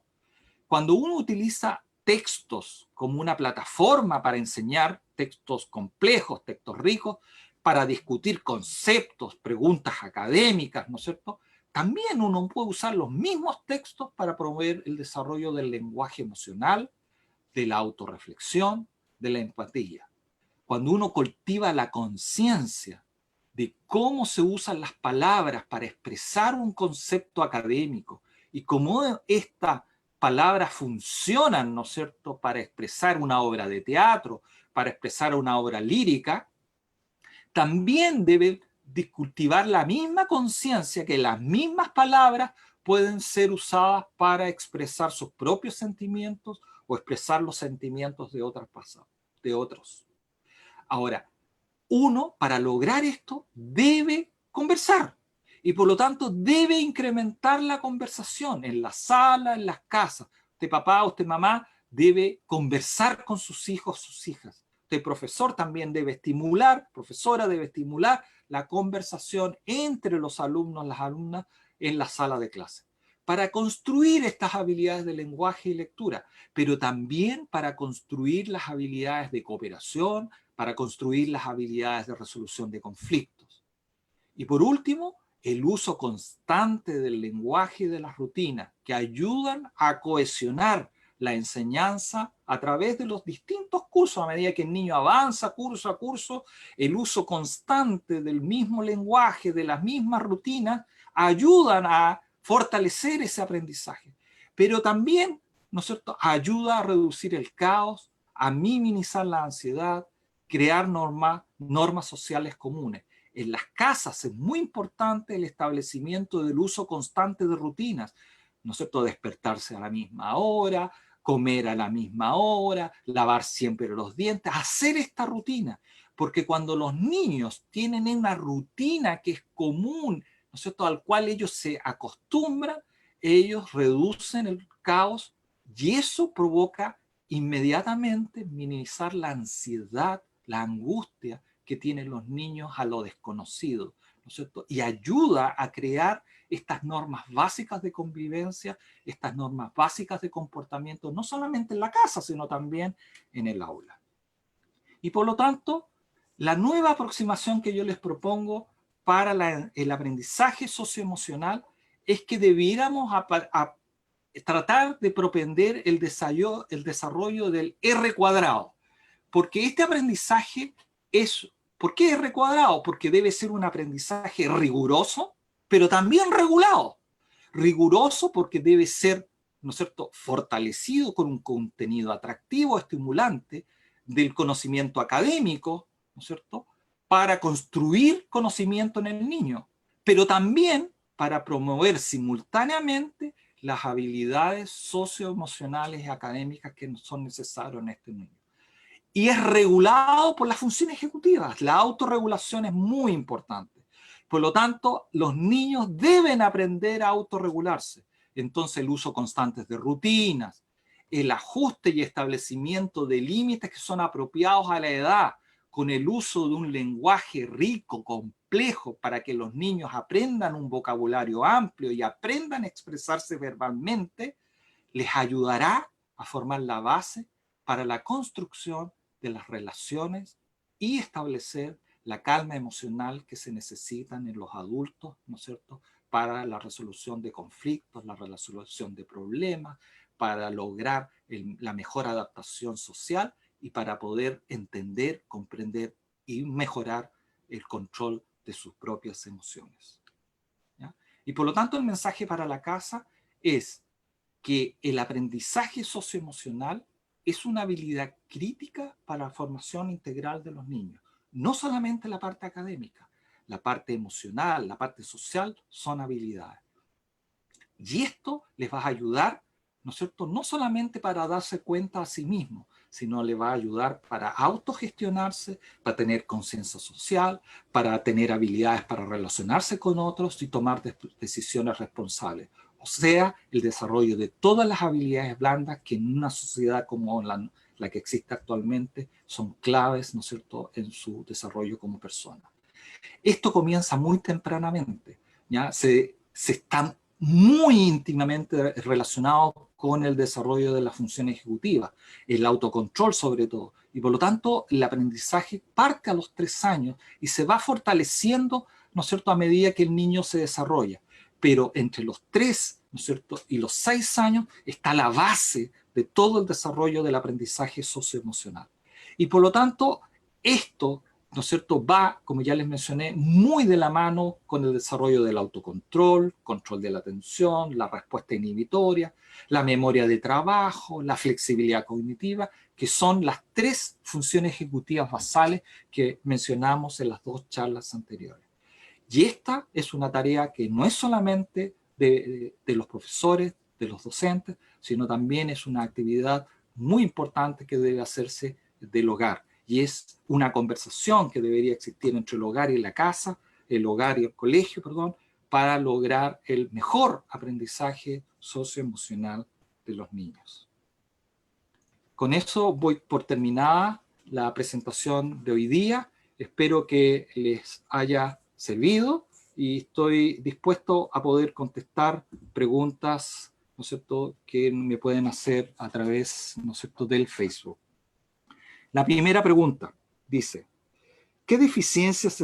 A: Cuando uno utiliza textos como una plataforma para enseñar, textos complejos, textos ricos, para discutir conceptos, preguntas académicas, ¿no es cierto?, también uno puede usar los mismos textos para promover el desarrollo del lenguaje emocional, de la autorreflexión, de la empatía. Cuando uno cultiva la conciencia de cómo se usan las palabras para expresar un concepto académico y cómo estas palabras funcionan, ¿no es cierto?, para expresar una obra de teatro, para expresar una obra lírica, también debe de cultivar la misma conciencia que las mismas palabras pueden ser usadas para expresar sus propios sentimientos o expresar los sentimientos de otros. Ahora, uno, para lograr esto, debe conversar y por lo tanto debe incrementar la conversación en la sala, en las casas. Usted papá, usted mamá, debe conversar con sus hijos, sus hijas. Usted profesor también debe estimular, profesora debe estimular la conversación entre los alumnos, las alumnas en la sala de clase, para construir estas habilidades de lenguaje y lectura, pero también para construir las habilidades de cooperación, para construir las habilidades de resolución de conflictos. Y por último, el uso constante del lenguaje y de las rutinas que ayudan a cohesionar la enseñanza a través de los distintos cursos. A medida que el niño avanza curso a curso, el uso constante del mismo lenguaje, de las mismas rutinas, ayudan a fortalecer ese aprendizaje. Pero también, ¿no es cierto?, ayuda a reducir el caos, a minimizar la ansiedad, crear normas sociales comunes. En las casas es muy importante el establecimiento del uso constante de rutinas, ¿no es cierto?, despertarse a la misma hora, comer a la misma hora, lavar siempre los dientes, hacer esta rutina, porque cuando los niños tienen una rutina que es común, ¿no es cierto?, al cual ellos se acostumbran, ellos reducen el caos y eso provoca inmediatamente minimizar la ansiedad, la angustia que tienen los niños a lo desconocido, ¿no es cierto?, y ayuda a crear estas normas básicas de convivencia, estas normas básicas de comportamiento, no solamente en la casa, sino también en el aula. Y por lo tanto, la nueva aproximación que yo les propongo para el aprendizaje socioemocional es que debiéramos tratar de propender el desarrollo del R cuadrado, porque este aprendizaje ¿por qué R cuadrado? Porque debe ser un aprendizaje riguroso, pero también regulado. Riguroso porque debe ser, ¿no es cierto?, fortalecido con un contenido atractivo, estimulante, del conocimiento académico, ¿no es cierto?, para construir conocimiento en el niño, pero también para promover simultáneamente las habilidades socioemocionales y académicas que son necesarias en este niño. Y es regulado por las funciones ejecutivas. La autorregulación es muy importante. Por lo tanto, los niños deben aprender a autorregularse. Entonces, el uso constante de rutinas, el ajuste y establecimiento de límites que son apropiados a la edad, con el uso de un lenguaje rico, complejo, para que los niños aprendan un vocabulario amplio y aprendan a expresarse verbalmente, les ayudará a formar la base para la construcción de las relaciones y establecer la calma emocional que se necesitan en los adultos, ¿no es cierto?, para la resolución de conflictos, la resolución de problemas, para lograr la mejor adaptación social y para poder entender, comprender y mejorar el control de sus propias emociones. ¿Ya? Y por lo tanto, el mensaje para la casa es que el aprendizaje socioemocional es una habilidad crítica para la formación integral de los niños. No solamente la parte académica, la parte emocional, la parte social son habilidades. Y esto les va a ayudar, ¿no es cierto?, no solamente para darse cuenta a sí mismos, sino le va a ayudar para autogestionarse, para tener conciencia social, para tener habilidades para relacionarse con otros y tomar decisiones responsables. O sea, el desarrollo de todas las habilidades blandas que en una sociedad como la que existe actualmente son claves, ¿no es cierto?, en su desarrollo como persona. Esto comienza muy tempranamente, ¿ya? Se están muy íntimamente relacionados con el desarrollo de la función ejecutiva, el autocontrol sobre todo, y por lo tanto el aprendizaje parte a los 3 años y se va fortaleciendo, ¿no es cierto?, a medida que el niño se desarrolla. Pero entre los 3, ¿no es cierto?, y los 6 años está la base de todo el desarrollo del aprendizaje socioemocional. Y por lo tanto, esto, ¿no es cierto?, va, como ya les mencioné, muy de la mano con el desarrollo del autocontrol, control de la atención, la respuesta inhibitoria, la memoria de trabajo, la flexibilidad cognitiva, que son las 3 funciones ejecutivas basales que mencionamos en las 2 charlas anteriores. Y esta es una tarea que no es solamente de los profesores, de los docentes, sino también es una actividad muy importante que debe hacerse del hogar. Y es una conversación que debería existir entre el hogar y la casa, el hogar y el colegio, perdón, para lograr el mejor aprendizaje socioemocional de los niños. Con eso voy por terminada la presentación de hoy día. Espero que les haya servido y estoy dispuesto a poder contestar preguntas, ¿no es cierto?, que me pueden hacer a través, ¿no es cierto?, del Facebook. La primera pregunta dice: ¿qué deficiencias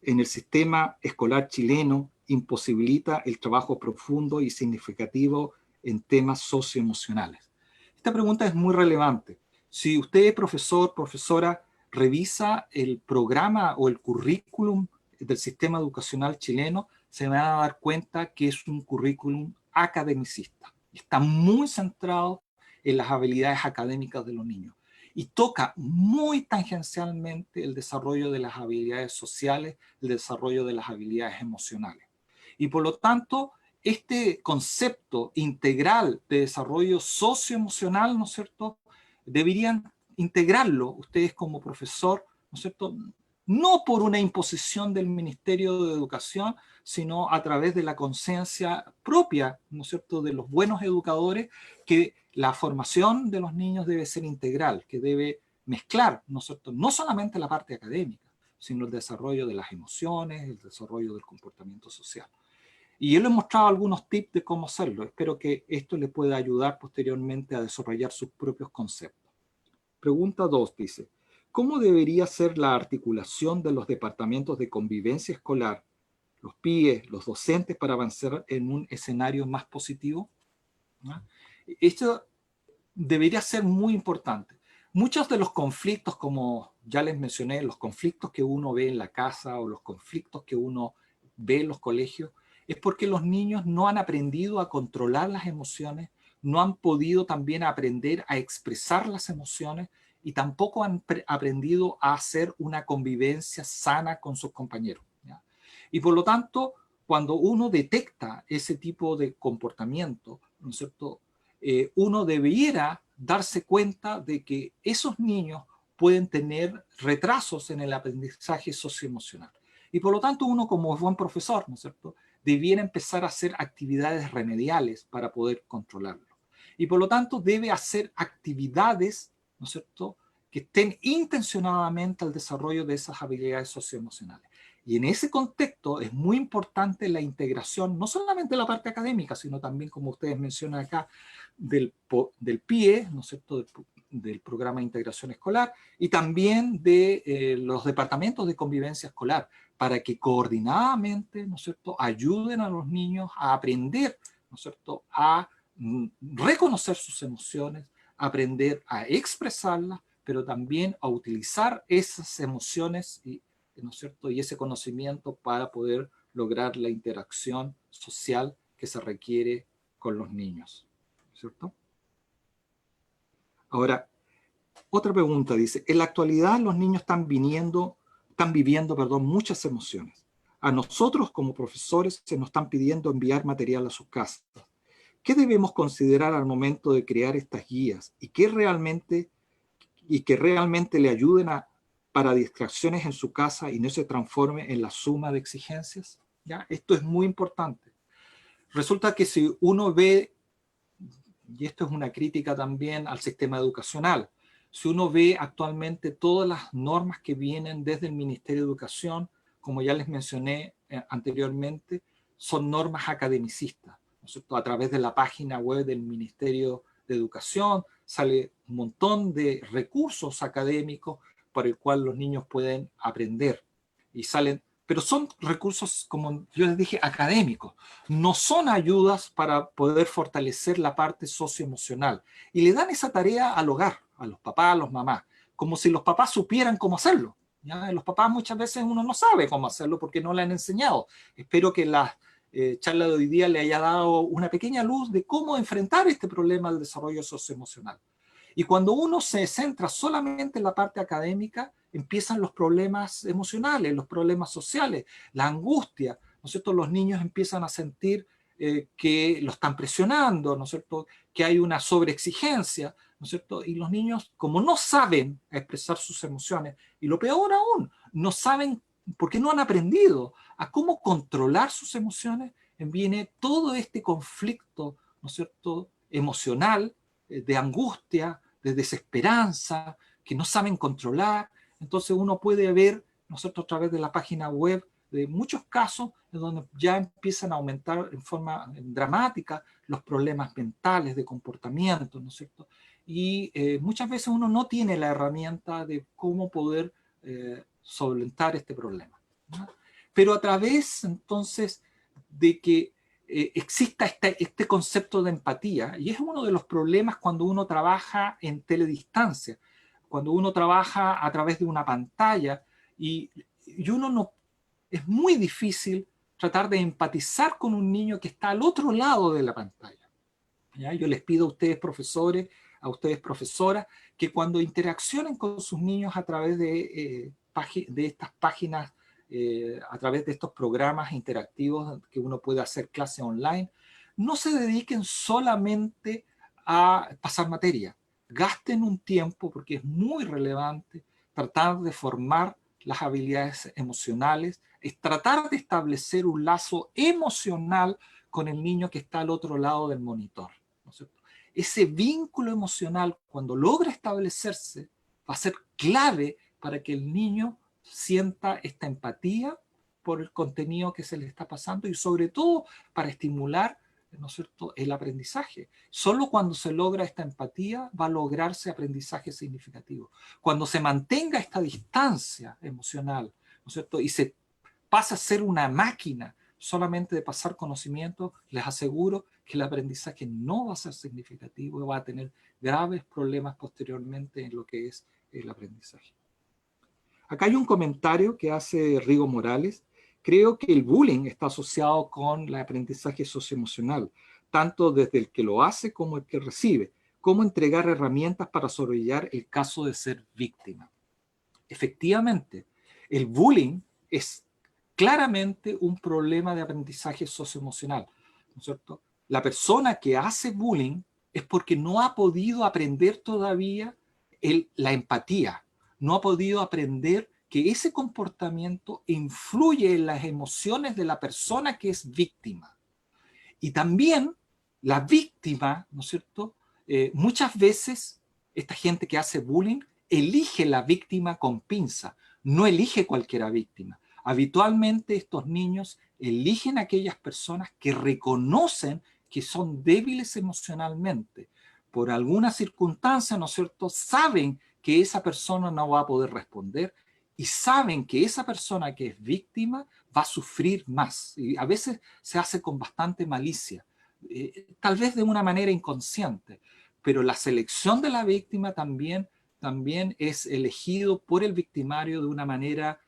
A: en el sistema escolar chileno imposibilita el trabajo profundo y significativo en temas socioemocionales? Esta pregunta es muy relevante. Si usted, profesor, profesora, revisa el programa o el currículum del sistema educacional chileno, se van a dar cuenta que es un currículum academicista. Está muy centrado en las habilidades académicas de los niños y toca muy tangencialmente el desarrollo de las habilidades sociales, el desarrollo de las habilidades emocionales. Y por lo tanto, este concepto integral de desarrollo socioemocional, ¿no es cierto?, deberían integrarlo ustedes como profesor, ¿no es cierto?, no por una imposición del Ministerio de Educación, sino a través de la conciencia propia, ¿no es cierto?, de los buenos educadores, que la formación de los niños debe ser integral, que debe mezclar, ¿no es cierto?, no solamente la parte académica, sino el desarrollo de las emociones, el desarrollo del comportamiento social. Y yo les he mostrado algunos tips de cómo hacerlo. Espero que esto les pueda ayudar posteriormente a desarrollar sus propios conceptos. Pregunta 2 dice: ¿cómo debería ser la articulación de los departamentos de convivencia escolar, los PIE, los docentes, para avanzar en un escenario más positivo? ¿No? Esto debería ser muy importante. Muchos de los conflictos, como ya les mencioné, los conflictos que uno ve en la casa o los conflictos que uno ve en los colegios, es porque los niños no han aprendido a controlar las emociones, no han podido también aprender a expresar las emociones y tampoco han aprendido a hacer una convivencia sana con sus compañeros, ¿ya? Y por lo tanto, cuando uno detecta ese tipo de comportamiento, ¿no es cierto?, uno debiera darse cuenta de que esos niños pueden tener retrasos en el aprendizaje socioemocional. Y por lo tanto, uno como buen profesor, ¿no es cierto?, debiera empezar a hacer actividades remediales para poder controlarlo. Y por lo tanto, debe hacer actividades, ¿no es cierto?, que estén intencionadamente al desarrollo de esas habilidades socioemocionales. Y en ese contexto es muy importante la integración, no solamente de la parte académica, sino también, como ustedes mencionan acá, del PIE, ¿no es cierto?, del Programa de Integración Escolar, y también de los departamentos de convivencia escolar, para que coordinadamente, ¿no es cierto?, ayuden a los niños a aprender, ¿no es cierto?, a reconocer sus emociones, aprender a expresarlas, pero también a utilizar esas emociones y, ¿no es cierto?, y ese conocimiento para poder lograr la interacción social que se requiere con los niños, ¿cierto? Ahora, Otra pregunta dice, en la actualidad los niños están viviendo, muchas emociones. A nosotros como profesores se nos están pidiendo enviar material a sus casas. ¿Qué debemos considerar al momento de crear estas guías y que realmente le ayuden para distracciones en su casa y no se transforme en la suma de exigencias? ¿Ya? Esto es muy importante. Resulta que si uno ve, y esto es una crítica también al sistema educacional, si uno ve actualmente todas las normas que vienen desde el Ministerio de Educación, como ya les mencioné anteriormente, son normas academicistas, ¿no es cierto? A través de la página web del Ministerio de Educación sale un montón de recursos académicos por el cual los niños pueden aprender y salen, pero son recursos, como yo les dije, académicos, no son ayudas para poder fortalecer la parte socioemocional. Y le dan esa tarea al hogar, a los papás, a los mamás, como si los papás supieran cómo hacerlo. ¿Ya? Los papás muchas veces uno no sabe cómo hacerlo porque no le han enseñado. Espero que la charla de hoy día le haya dado una pequeña luz de cómo enfrentar este problema del desarrollo socioemocional. Y cuando uno se centra solamente en la parte académica, empiezan los problemas emocionales, los problemas sociales, la angustia, ¿no es cierto? Los niños empiezan a sentir que lo están presionando, ¿no es cierto? Que hay una sobreexigencia, ¿no es cierto? Y los niños, como no saben expresar sus emociones, y lo peor aún, no saben, porque no han aprendido a cómo controlar sus emociones, viene todo este conflicto, ¿no es cierto?, emocional, de angustia, de desesperanza, que no saben controlar. Entonces uno puede ver, nosotros a través de la página web, de muchos casos en donde ya empiezan a aumentar en forma dramática los problemas mentales de comportamiento, ¿no es cierto? Y muchas veces uno no tiene la herramienta de cómo poder solventar este problema, ¿no? Pero a través entonces de que exista este concepto de empatía, y es uno de los problemas cuando uno trabaja en teledistancia, cuando uno trabaja a través de una pantalla y uno no, es muy difícil tratar de empatizar con un niño que está al otro lado de la pantalla. ¿Ya? Yo les pido a ustedes profesores, a ustedes profesoras, que cuando interaccionen con sus niños a través de estas páginas, a través de estos programas interactivos que uno puede hacer clase online, no se dediquen solamente a pasar materia. Gasten un tiempo, porque es muy relevante, tratar de formar las habilidades emocionales, es tratar de establecer un lazo emocional con el niño que está al otro lado del monitor, ¿no es cierto? Ese vínculo emocional, cuando logra establecerse, va a ser clave para que el niño sienta esta empatía por el contenido que se le está pasando y sobre todo para estimular, ¿no es cierto?, el aprendizaje. Solo cuando se logra esta empatía va a lograrse aprendizaje significativo. Cuando se mantenga esta distancia emocional, ¿no es cierto?, y se pasa a ser una máquina solamente de pasar conocimiento, les aseguro que el aprendizaje no va a ser significativo y va a tener graves problemas posteriormente en lo que es el aprendizaje. Acá hay un comentario que hace Rigo Morales. Creo que el bullying está asociado con el aprendizaje socioemocional, tanto desde el que lo hace como el que recibe. ¿Cómo entregar herramientas para sobrellevar el caso de ser víctima? Efectivamente, el bullying es claramente un problema de aprendizaje socioemocional, ¿no es cierto? La persona que hace bullying es porque no ha podido aprender todavía la empatía, no ha podido aprender que ese comportamiento influye en las emociones de la persona que es víctima. Y también la víctima, ¿no es cierto? Muchas veces esta gente que hace bullying elige la víctima con pinza, no elige cualquiera víctima. Habitualmente estos niños eligen a aquellas personas que reconocen que son débiles emocionalmente. Por alguna circunstancia, ¿no es cierto?, saben que esa persona no va a poder responder y saben que esa persona que es víctima va a sufrir más. Y a veces se hace con bastante malicia, tal vez de una manera inconsciente, pero la selección de la víctima también es elegido por el victimario de una manera,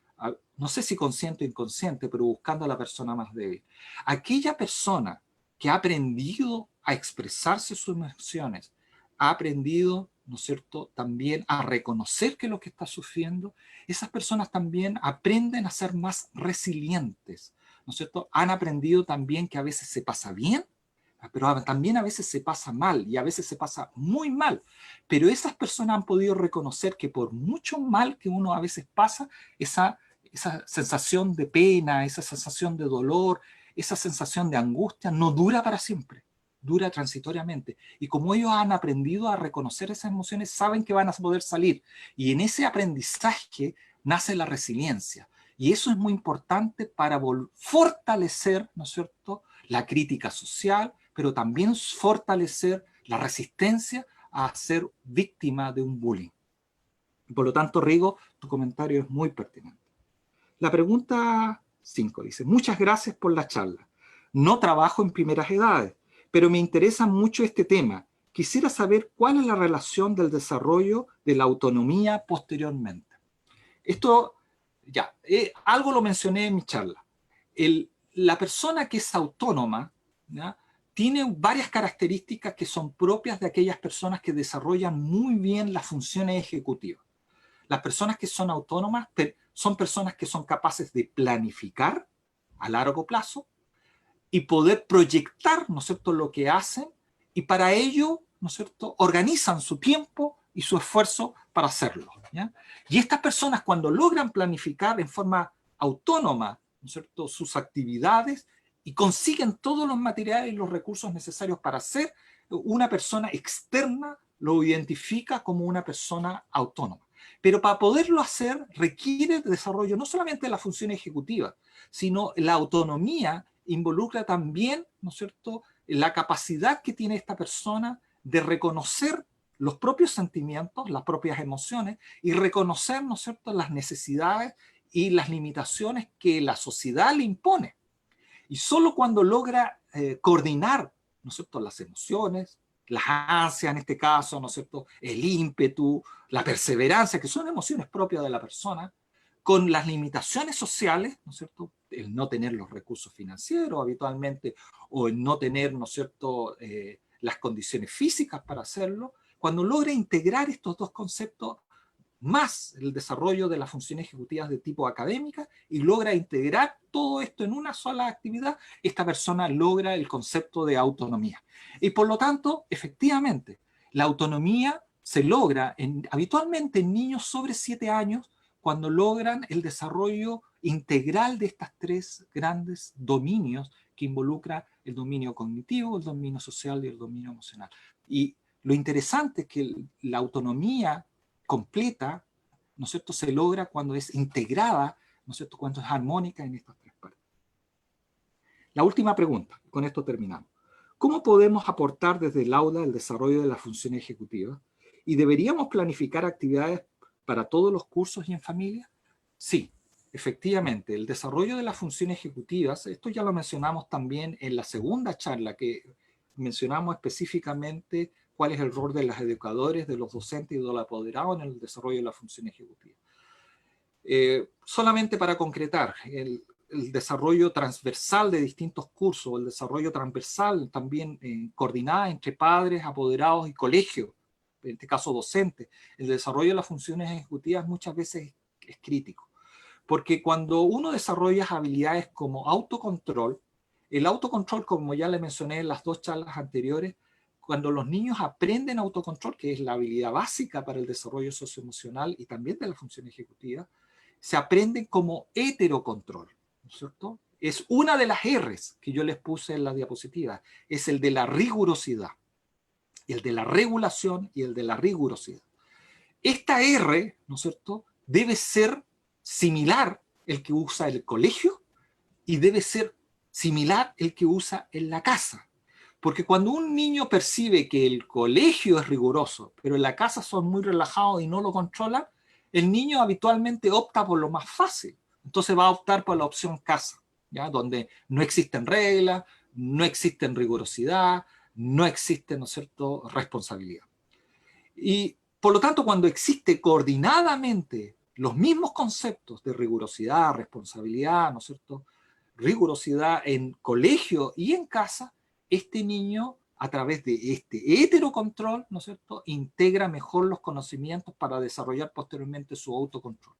A: no sé si consciente o inconsciente, pero buscando a la persona más débil. Aquella persona que ha aprendido a expresarse sus emociones, ha aprendido ¿no es cierto?, también a reconocer que lo que está sufriendo, esas personas también aprenden a ser más resilientes, ¿no es cierto? Han aprendido también que a veces se pasa bien, pero también a veces se pasa mal y a veces se pasa muy mal. Pero esas personas han podido reconocer que por mucho mal que uno a veces pasa, esa sensación de pena, esa sensación de dolor, esa sensación de angustia no dura para siempre, dura transitoriamente. Y como ellos han aprendido a reconocer esas emociones, saben que van a poder salir. Y en ese aprendizaje nace la resiliencia. Y eso es muy importante para fortalecer, ¿no es cierto?, la crítica social, pero también fortalecer la resistencia a ser víctima de un bullying. Por lo tanto, Rigo, tu comentario es muy pertinente. La pregunta 5 dice: muchas gracias por la charla. No trabajo en primeras edades, pero me interesa mucho este tema. Quisiera saber cuál es la relación del desarrollo de la autonomía posteriormente. Esto, ya, algo lo mencioné en mi charla. La persona que es autónoma, ¿ya?, tiene varias características que son propias de aquellas personas que desarrollan muy bien las funciones ejecutivas. Las personas que son autónomas son personas que son capaces de planificar a largo plazo y poder proyectar, ¿no es cierto?, lo que hacen, y para ello, ¿no es cierto?, organizan su tiempo y su esfuerzo para hacerlo, ¿ya? Y estas personas, cuando logran planificar en forma autónoma, ¿no es cierto?, sus actividades y consiguen todos los materiales y los recursos necesarios para ser una persona externa, lo identifica como una persona autónoma. Pero para poderlo hacer requiere el desarrollo no solamente de la función ejecutiva, sino la autonomía involucra también, ¿no es cierto?, la capacidad que tiene esta persona de reconocer los propios sentimientos, las propias emociones, y reconocer, ¿no es cierto?, las necesidades y las limitaciones que la sociedad le impone. Y solo cuando logra coordinar, ¿no es cierto?, las emociones, las ansias en este caso, ¿no es cierto?, el ímpetu, la perseverancia, que son emociones propias de la persona, con las limitaciones sociales, ¿no es cierto?, el no tener los recursos financieros habitualmente, o el no tener, ¿no es cierto?, las condiciones físicas para hacerlo, cuando logra integrar estos dos conceptos, más el desarrollo de las funciones ejecutivas de tipo académica, y logra integrar todo esto en una sola actividad, esta persona logra el concepto de autonomía. Y por lo tanto, efectivamente, la autonomía se logra habitualmente en niños sobre 7 años, cuando logran el desarrollo integral de estas tres grandes dominios que involucra el dominio cognitivo, el dominio social y el dominio emocional. Y lo interesante es que la autonomía completa, ¿no es cierto?, se logra cuando es integrada, ¿no es cierto?, cuando es armónica en estas tres partes. La última pregunta, con esto terminamos. ¿Cómo podemos aportar desde el aula el desarrollo de la función ejecutiva? ¿Y deberíamos planificar actividades para todos los cursos y en familia? Sí, efectivamente, el desarrollo de las funciones ejecutivas, esto ya lo mencionamos también en la segunda charla, que mencionamos específicamente cuál es el rol de los educadores, de los docentes y de los apoderados en el desarrollo de la función ejecutiva. Solamente para concretar, el desarrollo transversal de distintos cursos, el desarrollo transversal también coordinada entre padres, apoderados y colegios, en este caso docentes, el desarrollo de las funciones ejecutivas muchas veces es crítico. Porque cuando uno desarrolla habilidades como autocontrol, el autocontrol, como ya le mencioné en las dos charlas anteriores, cuando los niños aprenden autocontrol, que es la habilidad básica para el desarrollo socioemocional y también de la función ejecutiva, se aprenden como heterocontrol, ¿no es cierto? Es una de las R's que yo les puse en la diapositiva, es el de la rigurosidad, el de la regulación y el de la rigurosidad. Esta R, ¿no es cierto?, debe ser similar el que usa el colegio y debe ser similar el que usa en la casa. Porque cuando un niño percibe que el colegio es riguroso, pero en la casa son muy relajados y no lo controlan, el niño habitualmente opta por lo más fácil. Entonces va a optar por la opción casa, ¿ya?, donde no existen reglas, no existen rigurosidad, no existe, ¿no es cierto?, responsabilidad. Y por lo tanto, cuando existe coordinadamente los mismos conceptos de rigurosidad, responsabilidad, ¿no es cierto?, rigurosidad en colegio y en casa, este niño a través de este heterocontrol, ¿no es cierto?, integra mejor los conocimientos para desarrollar posteriormente su autocontrol.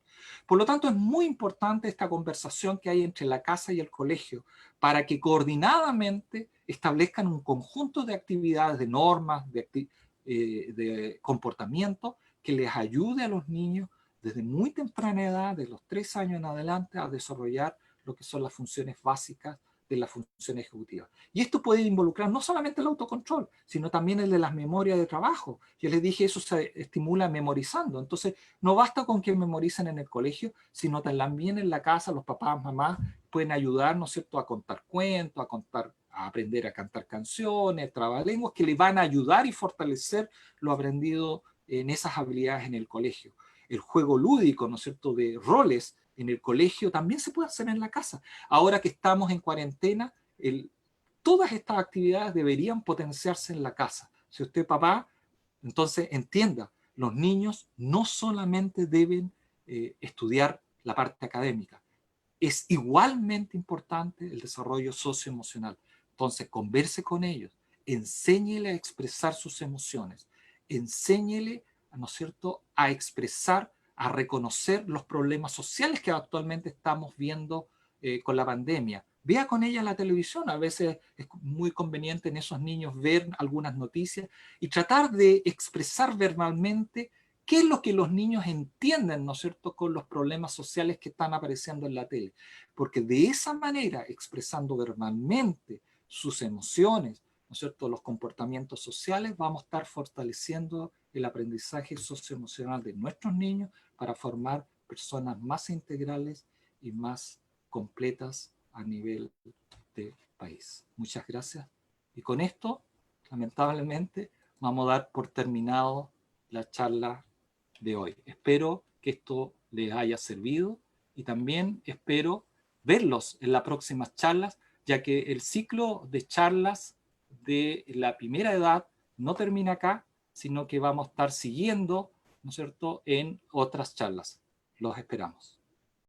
A: Por lo tanto, es muy importante esta conversación que hay entre la casa y el colegio para que coordinadamente establezcan un conjunto de actividades, de normas, de comportamiento que les ayude a los niños desde muy temprana edad, de los 3 años en adelante, a desarrollar lo que son las funciones básicas de la función ejecutiva. Y esto puede involucrar no solamente el autocontrol, sino también el de las memorias de trabajo. Yo les dije, eso se estimula memorizando. Entonces, no basta con que memoricen en el colegio, sino también en la casa los papás, mamás pueden ayudar, ¿no es cierto?, a contar cuentos, a aprender a cantar canciones, trabalenguas, que les van a ayudar y fortalecer lo aprendido en esas habilidades en el colegio. El juego lúdico, ¿no es cierto?, de roles en el colegio también se puede hacer en la casa. Ahora que estamos en cuarentena, todas estas actividades deberían potenciarse en la casa. Si usted papá, entonces entienda, los niños no solamente deben estudiar la parte académica, es igualmente importante el desarrollo socioemocional. Entonces, converse con ellos, enséñele a expresar sus emociones, enséñele, ¿no es cierto?, a expresar, a reconocer los problemas sociales que actualmente estamos viendo con la pandemia. Vea con ella la televisión, a veces es muy conveniente en esos niños ver algunas noticias y tratar de expresar verbalmente qué es lo que los niños entienden, ¿no es cierto?, con los problemas sociales que están apareciendo en la tele. Porque de esa manera, expresando verbalmente sus emociones, ¿no es cierto?, los comportamientos sociales, vamos a estar fortaleciendo el aprendizaje socioemocional de nuestros niños para formar personas más integrales y más completas a nivel de país. Muchas gracias. Y con esto, lamentablemente, vamos a dar por terminado la charla de hoy. Espero que esto les haya servido y también espero verlos en las próximas charlas, ya que el ciclo de charlas de la primera edad no termina acá, sino que vamos a estar siguiendo, ¿no es cierto?, en otras charlas. Los esperamos.